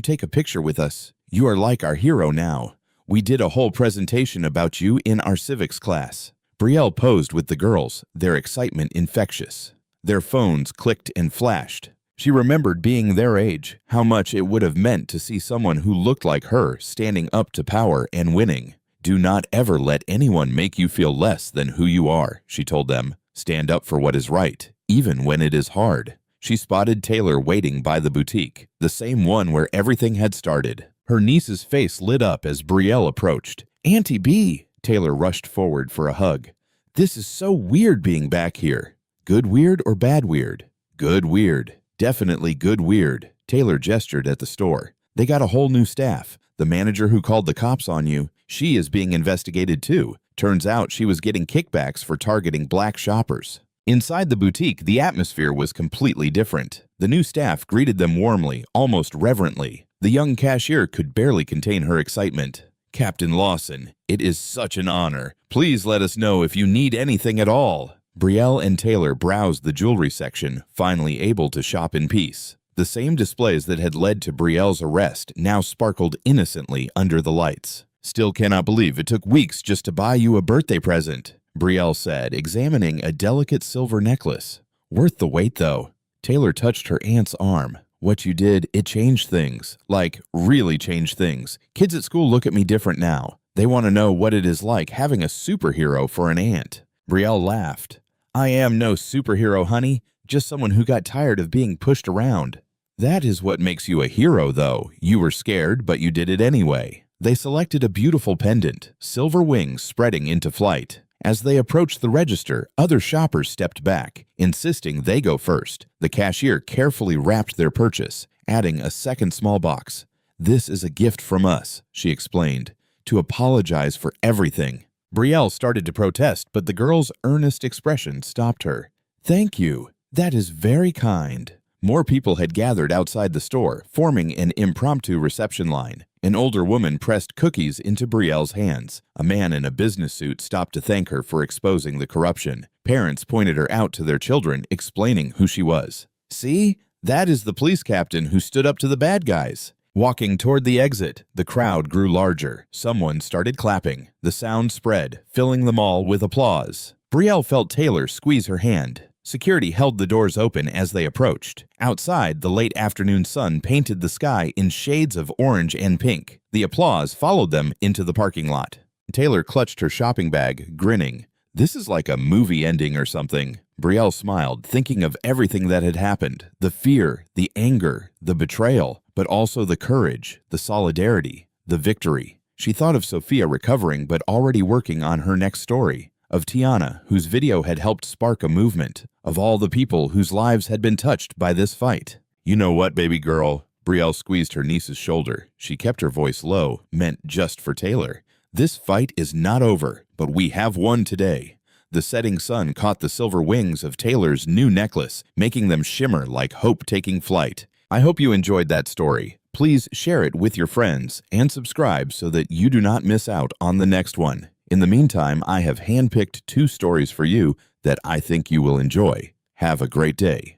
take a picture with us? You are like our hero now. We did a whole presentation about you in our civics class." Brielle posed with the girls, their excitement infectious. Their phones clicked and flashed. She remembered being their age, how much it would have meant to see someone who looked like her standing up to power and winning. "Do not ever let anyone make you feel less than who you are," she told them. "Stand up for what is right, even when it is hard." She spotted Taylor waiting by the boutique, the same one where everything had started. Her niece's face lit up as Brielle approached. "Auntie B!" Taylor rushed forward for a hug. "This is so weird being back here." "Good weird or bad weird?" "Good weird. Definitely good weird." Taylor gestured at the store. "They got a whole new staff. The manager who called the cops on you, she is being investigated too. Turns out she was getting kickbacks for targeting black shoppers." Inside the boutique, the atmosphere was completely different. The new staff greeted them warmly, almost reverently. The young cashier could barely contain her excitement. "Captain Lawson, it is such an honor. Please let us know if you need anything at all." Brielle and Taylor browsed the jewelry section, finally able to shop in peace. The same displays that had led to Brielle's arrest now sparkled innocently under the lights. "Still cannot believe it took weeks just to buy you a birthday present," Brielle said, examining a delicate silver necklace. "Worth the wait, though." Taylor touched her aunt's arm. "What you did, it changed things. Like, really changed things. Kids at school look at me different now. They want to know what it is like having a superhero for an aunt." Brielle laughed. "I am no superhero, honey. Just someone who got tired of being pushed around." "That is what makes you a hero, though. You were scared, but you did it anyway." They selected a beautiful pendant, silver wings spreading into flight. As they approached the register, other shoppers stepped back, insisting they go first. The cashier carefully wrapped their purchase, adding a second small box. "This is a gift from us," she explained, "to apologize for everything." Brielle started to protest, but the girl's earnest expression stopped her. "Thank you. That is very kind." More people had gathered outside the store, forming an impromptu reception line. An older woman pressed cookies into Brielle's hands. A man in a business suit stopped to thank her for exposing the corruption. Parents pointed her out to their children, explaining who she was. "See? That is the police captain who stood up to the bad guys." Walking toward the exit, the crowd grew larger. Someone started clapping. The sound spread, filling the mall with applause. Brielle felt Taylor squeeze her hand. Security held the doors open as they approached. Outside, the late afternoon sun painted the sky in shades of orange and pink. The applause followed them into the parking lot. Taylor clutched her shopping bag, grinning. "This is like a movie ending or something." Brielle smiled, thinking of everything that had happened. The fear, the anger, the betrayal, but also the courage, the solidarity, the victory. She thought of Sophia recovering but already working on her next story. Of Tiana, whose video had helped spark a movement. Of all the people whose lives had been touched by this fight. "You know what, baby girl?" Brielle squeezed her niece's shoulder. She kept her voice low, meant just for Taylor. "This fight is not over, but we have won today." The setting sun caught the silver wings of Taylor's new necklace, making them shimmer like hope taking flight. I hope you enjoyed that story. Please share it with your friends and subscribe so that you do not miss out on the next one. In the meantime, I have handpicked 2 stories for you that I think you will enjoy. Have a great day.